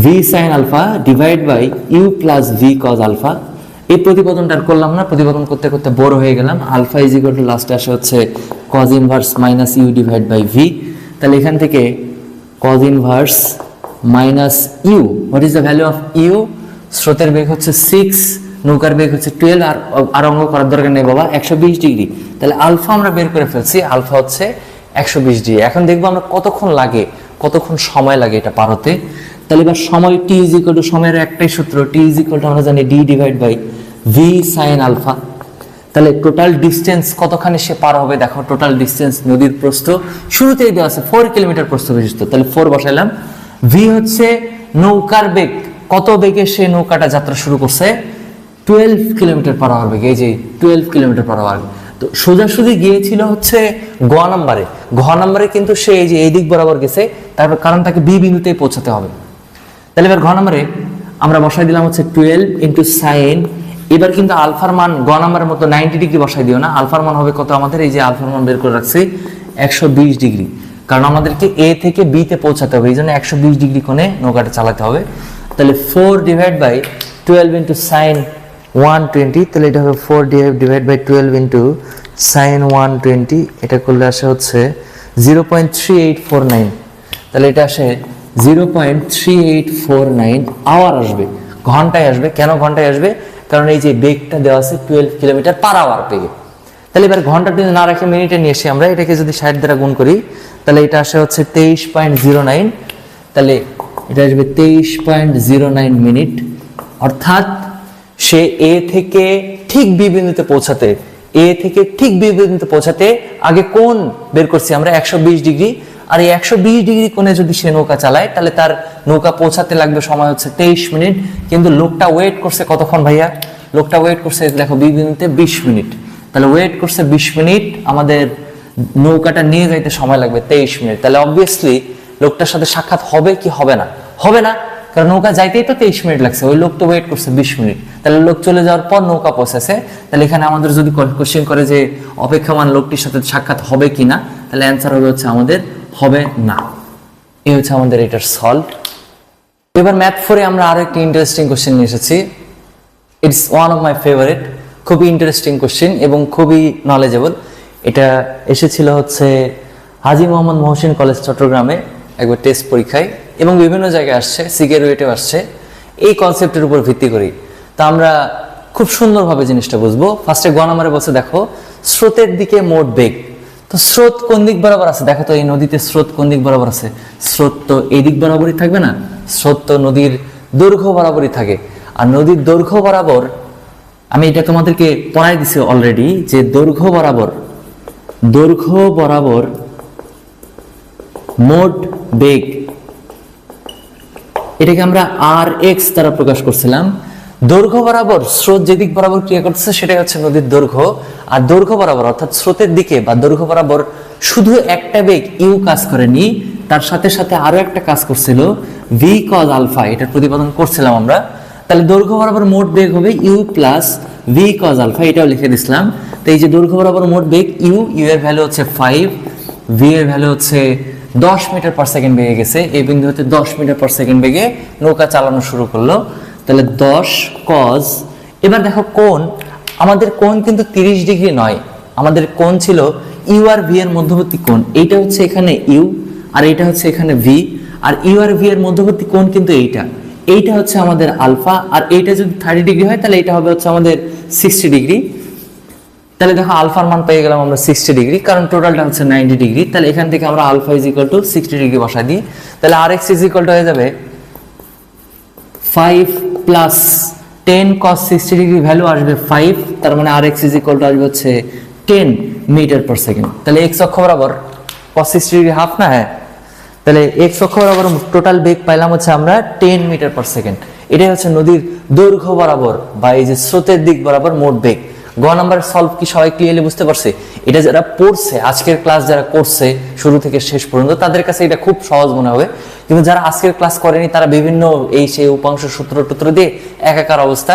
v sine alpha divide by u plus V cos alpha. এই প্রতিপাদনটা আর করলাম না, প্রতিপাদন করতে করতে বড় হয়ে গেলাম। আলফা ইজ ইকুয়াল টু লাস্টে আসে হচ্ছে cos inverse minus u divide by v. তাহলে এখান থেকে cos inverse minus u, what is the value of u? স্রোতের বেগ হচ্ছে 6, নৌকার বেগ হচ্ছে 12, আর অঙ্ক করার দরকার নেই বাবা, 120 ডিগ্রি। তাহলে আলফা আমরা বের করে ফেলছি, আলফা হচ্ছে 120 ডিগ্রি। এখন দেখবো আমরা কতক্ষণ সময় লাগে এটা পার হতে। তাহলে এবার সময় টি ইজ ইকুয়াল টু, সময়ের একটাই সূত্র, টি ইজ ইকুয়াল টু আমরা জানি d divide by V sine alpha. তাহলে টোটাল ডিস্টেন্স কতখানি সে পার হবে? দেখো টোটাল ডিস্টেন্স নদীর প্রস্থ শুরুতেই দেওয়া আছে 4 কিলোমিটার প্রস্থ বিশিষ্ট, তাহলে 4 বসাইলাম। ভি হচ্ছে নৌকার বেগ, কত বেগে সে নৌকাটা যাত্রা শুরু করছে? 12 কিলোমিটার পার আওয়ার বেগে, এই যে 12 কিলোমিটার পার আওয়ার। তো সোজাসুজি গিয়েছিল হচ্ছে গ নাম্বারে, কিন্তু সে এই যে এই দিক বরাবর গেছে, তারপর কারণ তাকে বি বিন্দুতে পৌঁছাতে হবে। তাহলে এবার ঘ নাম্বারে আমরা বসাই দিলাম হচ্ছে 12 ইন্টু সাইন। এবার কিন্তু আলফার মান গ নাম্বারের মতো 90 ডিগ্রি বসাই দিও না, আলফার মান হবে কত আমাদের? এই যে আলফার মান বের করে রাখছি 120 ডিগ্রি, কারণ আমাদেরকে এ থেকে বি তে পৌঁছাতে হবে, এই জন্য 120 ডিগ্রি কোণে নৌকাটা চালাতে হবে। তাহলে 4 ডিভাইড বাই 12 ইন্টু সাইন 120, তাহলে এটা হবে 4 ডিভাইড বাই 12 ইন্টু সাইন 120, এটা করলে আসে হচ্ছে 0.3849। তাহলে এটা আসে 0.3849 আওয়ার আসবে, ঘন্টায় আসবে। কেন ঘন্টায় আসবে? কারণ এই যে বেগটা দেওয়া আছে 12 কিলোমিটার পার আওয়ার বেগে। তাহলে এবার ঘন্টাটা না রেখে মিনিটে নিয়ে এসে আমরা এটাকে যদি 60 দ্বারা গুণ করি, তাহলে এটা আসে হচ্ছে 23.09। তাহলে এটা আসবে 23.09 মিনিট। অর্থাৎ সে এ থেকে ঠিক বি বিন্দুতে পৌঁছাতে আগে কোণ বের করছি আমরা 120 ডিগ্রি, আর এই 120 ডিগ্রি কোণে যদি সে নৌকা চালায় তাহলে তার নৌকা পৌঁছাতে লাগবে সময় হচ্ছে 23 মিনিট। কিন্তু লোকটা ওয়েট করছে কতক্ষণ ভাইয়া? লোকটা ওয়েট করছে দেখো বি বিন্দুতে 20 মিনিট। তাহলে ওয়েট করছে 20 মিনিট, আমাদের নৌকাটা নিয়ে যাইতে সময় লাগবে 23 মিনিট। তাহলে অবভিয়াসলি লোকটার সাথে সাক্ষাৎ হবে কি হবে না? হবে না, কারণ নৌকা যাইতেই তো 23 মিনিট লাগছে, ওই লোক তো ওয়েট করছে 20 মিনিট। তাহলে লোক চলে যাওয়ার পর নৌকা পৌঁছেছে। তাহলে এখানে আমাদের যদি কোশ্চেন করে যে অপেক্ষমান লোকটির সাথে সাক্ষাৎ হবে কিনা, তাহলে অ্যান্সার হবে হচ্ছে আমাদের হবে না। এই হচ্ছে আমাদের এটার সলভ। এবার ম্যাথ 4-এ আমরা আরো একটি ইন্টারেস্টিং কোশ্চেন নিয়ে এসেছি। It's one of my favourite, খুবই ইন্টারেস্টিং কোশ্চেন এবং খুবই নলেজেবল। এটা এসেছিল হচ্ছে হাজী মোহাম্মদ মহসিন কলেজ চট্টগ্রামে একবার টেস্ট পরীক্ষায়, এবং বিভিন্ন জায়গায় আসছে, সিগারেটেও আসছে। এই কনসেপ্টের উপর ভিত্তি করি তা আমরা খুব সুন্দরভাবে জিনিসটা বুঝবো। ফার্স্টে গ নাম্বারে বলছে দেখো স্রোতের দিকে মোট বেগ। তো স্রোত কোন দিক বরাবর আছে? দেখো তো এই নদীতে স্রোত কোন দিক বরাবর আছে? স্রোত তো এই দিক বরাবরই থাকবে না, স্রোত তো নদীর দৈর্ঘ্য বরাবরই থাকে। আর নদীর দৈর্ঘ্য বরাবর, আমি এটা তোমাদেরকে পড়াই দিছি অলরেডি, যে দৈর্ঘ্য বরাবর মোট বেগ, এটাকে আমরা আর এক্স দ্বারা প্রকাশ করছিলাম। দৈর্ঘ্য বরাবর স্রোত যেদিক বরাবর ক্রিয়া করতেছে সেটাই হচ্ছে নদীর দৈর্ঘ্য। আর দৈর্ঘ্য বরাবর অর্থাৎ স্রোতের দিকে বা দৈর্ঘ্য বরাবর শুধু একটা বেগ ইউ কাজ করেনি, তার সাথে সাথে আরো একটা কাজ করছিল ভি কজ আলফা, এটার প্রতিপাদন করছিলাম আমরা। তাহলে দৈর্ঘ্য বরাবর মোট বেগ হবে u plus V cos alpha, এটাও লিখে দিছিলাম। তো এই যে দৈর্ঘ্য বরাবর মোট বেগ ইউ এর ভ্যালু হচ্ছে 5, ভি এর ভ্যালু হচ্ছে 10 মিটার পার সেকেন্ড বেগে গেছে। এই বিন্দু হতে 10 মিটার পার সেকেন্ড বেগে নৌকা চালানো শুরু করলো। তাহলে 10 কজ, এবার দেখো কোণ, আমাদের কোণ কিন্তু 30 ডিগ্রি নয়, আমাদের কোণ ছিল ইউ আর ভি এর মধ্যবর্তী কোণ। এইটা হচ্ছে এখানে ইউ আর এইটা হচ্ছে এখানে ভি, আর ইউ আর ভি এর মধ্যবর্তী কোণ কিন্তু এইটা হচ্ছে আমাদের আলফা। আর এইটা যদি 30 ডিগ্রি হয় তাহলে এটা হবে হচ্ছে আমাদের 60 ডিগ্রি। তাহলে দেখো আলফার মান পেয়ে গেলাম আমরা 60 ডিগ্রি, কারণ টোটালটা হচ্ছে 90 ডিগ্রি। তাহলে এখান থেকে আমরা alpha is equal to 60 degree বসাই দিই। তাহলে আর এক্স ইজ ইকুয়াল টু হয়ে যাবে 5 প্লাস 10 cos 60 ডিগ্রি, ভ্যালু আসবে 5, তার মানে আর এক্স ইজ ইকুয়াল টু আসবে হচ্ছে 10 মিটার পার সেকেন্ড। তাহলে এক্স অক্ষ বরাবর cos 60 ডিগ্রি হাফ না, হ্যাঁ, তাহলে এক্স অক্ষ বরাবর টোটাল বেগ পাইলাম হচ্ছে আমরা 10 মিটার পার সেকেন্ড। এটাই হচ্ছে নদীর দৈর্ঘ্য বরাবর বা এই যে স্রোতের দিক বরাবর মোট বেগ। গ নাম্বার সলভ কি সবাই ক্লিয়ারলি বুঝতে পারছে? এটা যারা পড়ছে, আজকের ক্লাস যারা করছে শুরু থেকে শেষ পর্যন্ত, তাদের কাছে এটা খুব সহজ মনে হবে। কিন্তু যারা আজকের ক্লাস করেনি তারা বিভিন্ন এই সেই উপাংশ সূত্র টুত্র দিয়ে একাকার অবস্থা।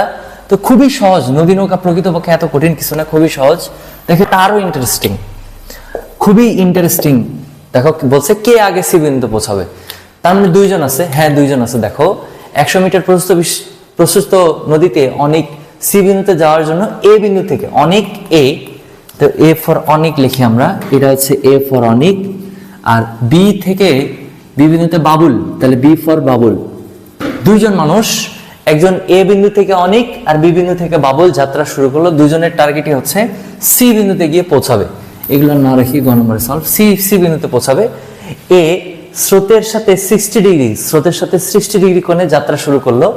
তো খুবই সহজ, নদী নৌকা প্রকৃতপক্ষে এত কঠিন কিছু না, খুবই সহজ। দেখো আরো ইন্টারেস্টিং, খুবই ইন্টারেস্টিং। দেখো বলছে কে আগে সি বিন্দুতে পৌঁছাবে। তার মানে দুইজন আছে, হ্যাঁ দুইজন আছে। দেখো 100 মিটার প্রশস্ত নদীতে অনেক সি বিন্দুতে যাওয়ার জন্য এ বিন্দু থেকে অনেক এ, তো এ ফর অনেক লিখি আমরা, এটা হচ্ছে এ ফর অনেক। আর বি থেকে বি বিন্দুতে বাবুল, তাহলে বি ফর বাবুল। দুইজন মানুষ, একজন এ বিন্দু থেকে অনেক আর বি বিন্দু থেকে বাবুল যাত্রা শুরু করলো। দুজনের টার্গেটই হচ্ছে সি বিন্দুতে গিয়ে পৌঁছাবে। এগুলো না রাখি গ নম্বরে সলভ। সি বিন্দুতে পৌঁছাবে। এ স্রোতের সাথে 60 ডিগ্রি কোণে যাত্রা শুরু করলো।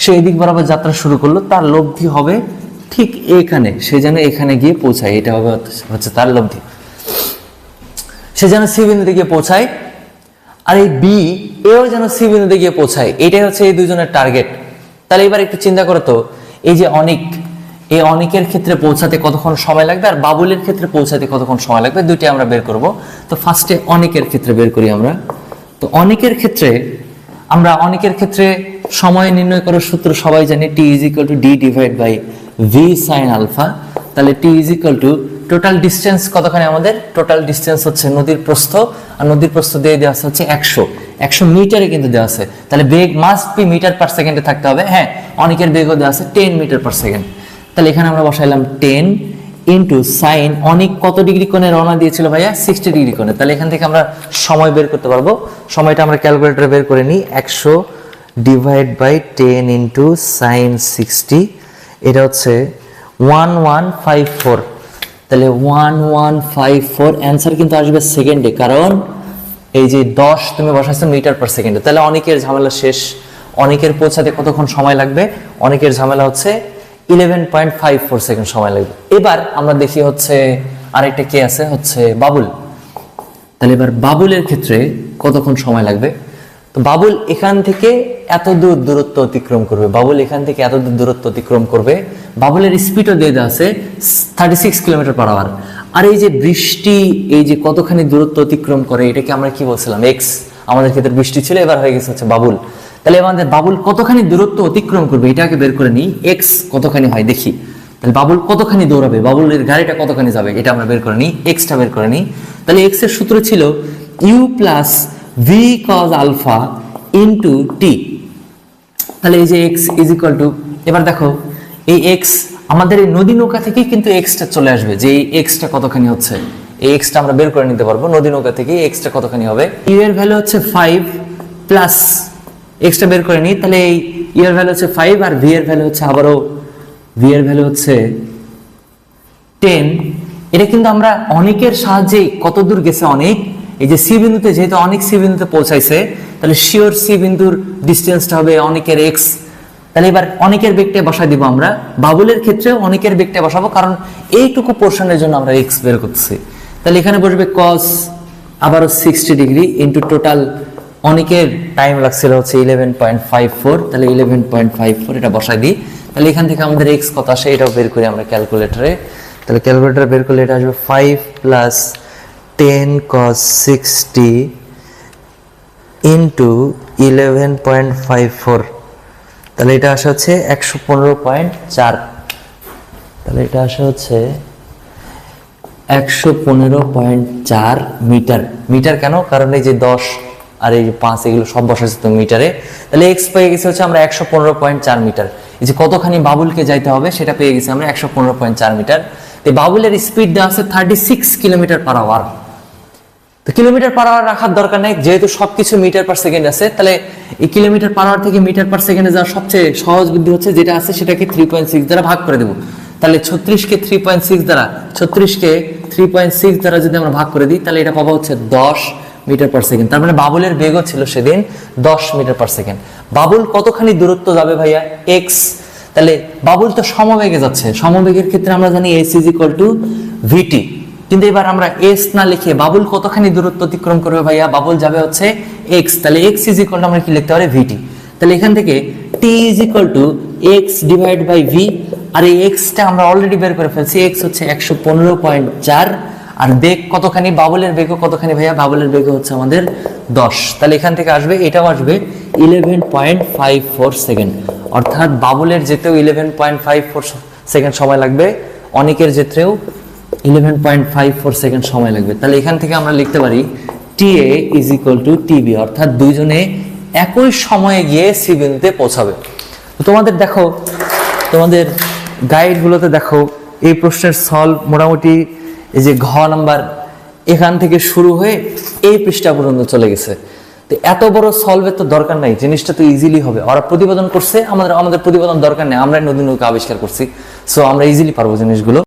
সে এদিক বরাবর যাত্রা শুরু করলো, তার লব্ধি হবে ঠিক এখানে, সে যেন এখানে গিয়ে পৌঁছায়, এটা হবে হচ্ছে তার লব্ধি। সে যেন সি বিন্দুতে গিয়ে পৌঁছায়, আর এই বি এও যেন সি বিন্দুতে গিয়ে পৌঁছায়, এটাই হচ্ছে এই দুজনের টার্গেট। তাহলে এবার একটু চিন্তা করো তো, এই যে অনেক, এই অনেকের ক্ষেত্রে পৌঁছাতে কতক্ষণ সময় লাগবে আর বাবুলের ক্ষেত্রে পৌঁছাতে কতক্ষণ সময় লাগবে, দুইটি আমরা বের করব। তো ফার্স্টে অনেকের ক্ষেত্রে বের করি আমরা। তো অনেকের ক্ষেত্রে সময় নির্ণয় করার সূত্র সবাই জানি, T is equal to D divide by V sine alpha. তাহলে T is equal to total distance কতখানি আমাদের, টোটাল ডিস্টেন্স হচ্ছে নদীর প্রস্থ, আর নদীর প্রস্থ দিয়ে দেওয়া হচ্ছে 100 মিটারে কিন্তু দেওয়া আছে। তাহলে বেগ মাস্ট বি মিটার পার সেকেন্ডে থাকতে হবে। হ্যাঁ, অনেকের বেগও দেওয়া আছে 10 মিটার পার সেকেন্ড। তাহলে এখানে আমরা বসাইলাম 10 ইন্টু সাইন অনেক কত ডিগ্রি কোণে রওনা দিয়েছিল ভাইয়া, 60 ডিগ্রি কোণে। তাহলে এখান থেকে আমরা সময় বের করতে পারবো। সময়টা আমরা ক্যালকুলেটরে বের করে নিই, 100 ডিভাইড বাই 10 ইন্টু সাইন 60, এটা হচ্ছে 1154। তাহলে 1154 অ্যান্সার কিন্তু আসবে সেকেন্ডে, কারণ এই যে 10 তুমি বসাইছো মিটার পার সেকেন্ডে। তাহলে অনেকের ঝামেলা শেষ। অনেকের পৌঁছাতে কতক্ষণ সময় লাগবে? অনেকের ঝামেলা হচ্ছে 11.54 সেকেন্ড সময় লাগবে। এবার আমরা দেখি হচ্ছে আরেকটা কে আছে, হচ্ছে বাবুল। তাহলে এবার বাবুলের ক্ষেত্রে কতক্ষণ সময় লাগবে? তো বাবুল এখান থেকে এত দূর দূরত্ব অতিক্রম করবে, বাবুলের স্পিডও দিয়ে দেওয়া আছে 36 কিলোমিটার পার আওয়ার। আর এই যে বৃষ্টি, এই যে কতখানি দূরত্ব অতিক্রম করে, এটাকে আমরা কি বলছিলাম, এক্স। আমাদের ক্ষেত্রে বৃষ্টি ছিল, এবার হয়ে গেছে হচ্ছে বাবুল। তাহলে আমাদের বাবুল কতখানি দূরত্ব অতিক্রম করবে এটাকে বের করে নিই, এক্স কতখানি হয় দেখি। তাহলে বাবুল কতখানি দৌড়াবে, বাবুলের গাড়িটা কতখানি যাবে, এটা আমরা বের করে নিই, এক্সটা বের করে নিই। তাহলে এক্স এর সূত্র ছিল U plus V cos alpha into T. তাহলে এই যে এক্স ইজ ইকুয়াল টু, এবার দেখো এই এক্স আমাদের এই নদী নৌকা থেকে কিন্তু এক্সটা চলে আসবে, যে এই এক্সটা কতখানি হচ্ছে, এই এক্সটা আমরা বের করে নিতে পারবো। নদী নৌকা থেকে এক্সটা কতখানি হবে, ইউ এর ভ্যালু হচ্ছে 5 প্লাস এক্সটা বের করে নিই। তাহলে এই ইউ এর ভ্যালু হচ্ছে 5 আর ভি এর ভ্যালু হচ্ছে আবারও, ভি এর ভ্যালু হচ্ছে 10। এটা কিন্তু আমরা অনেকের সাহায্যে কত দূর গেছে অনেক, এই যে সি বিন্দুতে, যেহেতু অনেক সি বিন্দুতে পৌঁছাইছে, তাহলে শিওর সি বিন্দুর ডিস্টেন্সটা হবে অনেকের এক্স। তাহলে এবার অনেকের বেগটা বসাই দিব আমরা। বাবুলের ক্ষেত্রেও অনেকের বেগটা বসাবো, কারণ এইটুকু পোর্শনের জন্য আমরা এক্স বের করতেছি। তাহলে এখানে বসবে কস আবারও 60 ডিগ্রি ইন্টু টোটাল অনেকের টাইম লাগছিল হচ্ছে 11.54। তাহলে 11.54 এটা বসাই দিই। তাহলে এখান থেকে আমাদের এক্স কত আসে এটাও বের করি আমরা ক্যালকুলেটরে। তাহলে ক্যালকুলেটরে বের করলে এটা আসবে 5 প্লাস 10 cos 60 ইন্টু 11.54। তাহলে এটা আসা হচ্ছে 115.4। তাহলে এটা আসা হচ্ছে 115.4 মিটার। মিটার কেন? কারণ এই যে 10 আর এই যে 5 এগুলো সব বসাচ্ছে তো মিটারে। তাহলে এক্স পেয়ে গেছে হচ্ছে আমরা 115.4 মিটার। এই যে কতখানি বাবুলকে যাইতে হবে সেটা পেয়ে গেছি আমরা 115.4 মিটার। এই বাবুলের স্পিড দেওয়া আছে 36 কিলোমিটার পার আওয়ার। তো কিলোমিটার পার আওয়ার রাখার দরকার নেই, যেহেতু সবকিছু মিটার পার সেকেন্ড আছে। তাহলে এই কিলোমিটার পার আওয়ার থেকে মিটার পার সেকেন্ডে যাওয়ার সবচেয়ে সহজ বুদ্ধি হচ্ছে যেটা আছে সেটাকে 3.6 দ্বারা ভাগ করে দেবো। তাহলে 36কে 3.6 দ্বারা যদি আমরা ভাগ করে দিই, তাহলে এটা পাবো হচ্ছে 10 মিটার পার সেকেন্ড। তার মানে বাবুলের বেগও ছিল সেদিন 10 মিটার পার সেকেন্ড। বাবুল কতখানি দূরত্ব যাবে ভাইয়া, এক্স। তাহলে বাবুল তো সমবেগে যাচ্ছে, সমবেগের ক্ষেত্রে আমরা জানি S is equal to v t. কিন্তু এবার আমরা এস না লিখে বাবুল কতখানি দূরত্ব অতিক্রম করবে ভাইয়া, বাবুল যাবে হচ্ছে এক্স, তাহলে এক্স ইজ ইকুয়াল টু আমরা কি লিখতে পারি ভিটি। তাহলে এখান থেকে T is equal to X divide by V, আর এই এক্সটা আমরা অলরেডি বের করে ফেলছি, এক্স হচ্ছে 115.4, আর বেগ কতখানি, বাবলের বেগও কতখানি ভাইয়া, বাবলের বেগ হচ্ছে আমাদের 10। তাহলে এখান থেকে আসবে, এটাও আসবে 11.54 সেকেন্ড, অর্থাৎ বাবলের যেতেও 11.54 সেকেন্ড সময় লাগবে, অনেকের যেতেও 11.54 সেকেন্ড সময় লাগবে। তাহলে এখান থেকে আমরা লিখতে পারি TA is equal two TB, অর্থাৎ দুইজনে একই সময়ে গিয়ে সি বিন্দুতে পৌঁছাবে। তোমাদের দেখো, তোমাদের গাইডগুলোতে দেখো এই প্রশ্নের সলভ মোটামুটি এই যে ঘ নাম্বার এখান থেকে শুরু হয়ে এই পৃষ্ঠা পর্যন্ত চলে গেছে। তো এত বড় সলভের তো দরকার নাই, জিনিসটা তো ইজিলি হবে। ওরা প্রতিবেদন করছে, আমাদের প্রতিবেদন দরকার নেই, আমরা নতুন নৌকা আবিষ্কার করছি, সো আমরা ইজিলি পারবো জিনিসগুলো।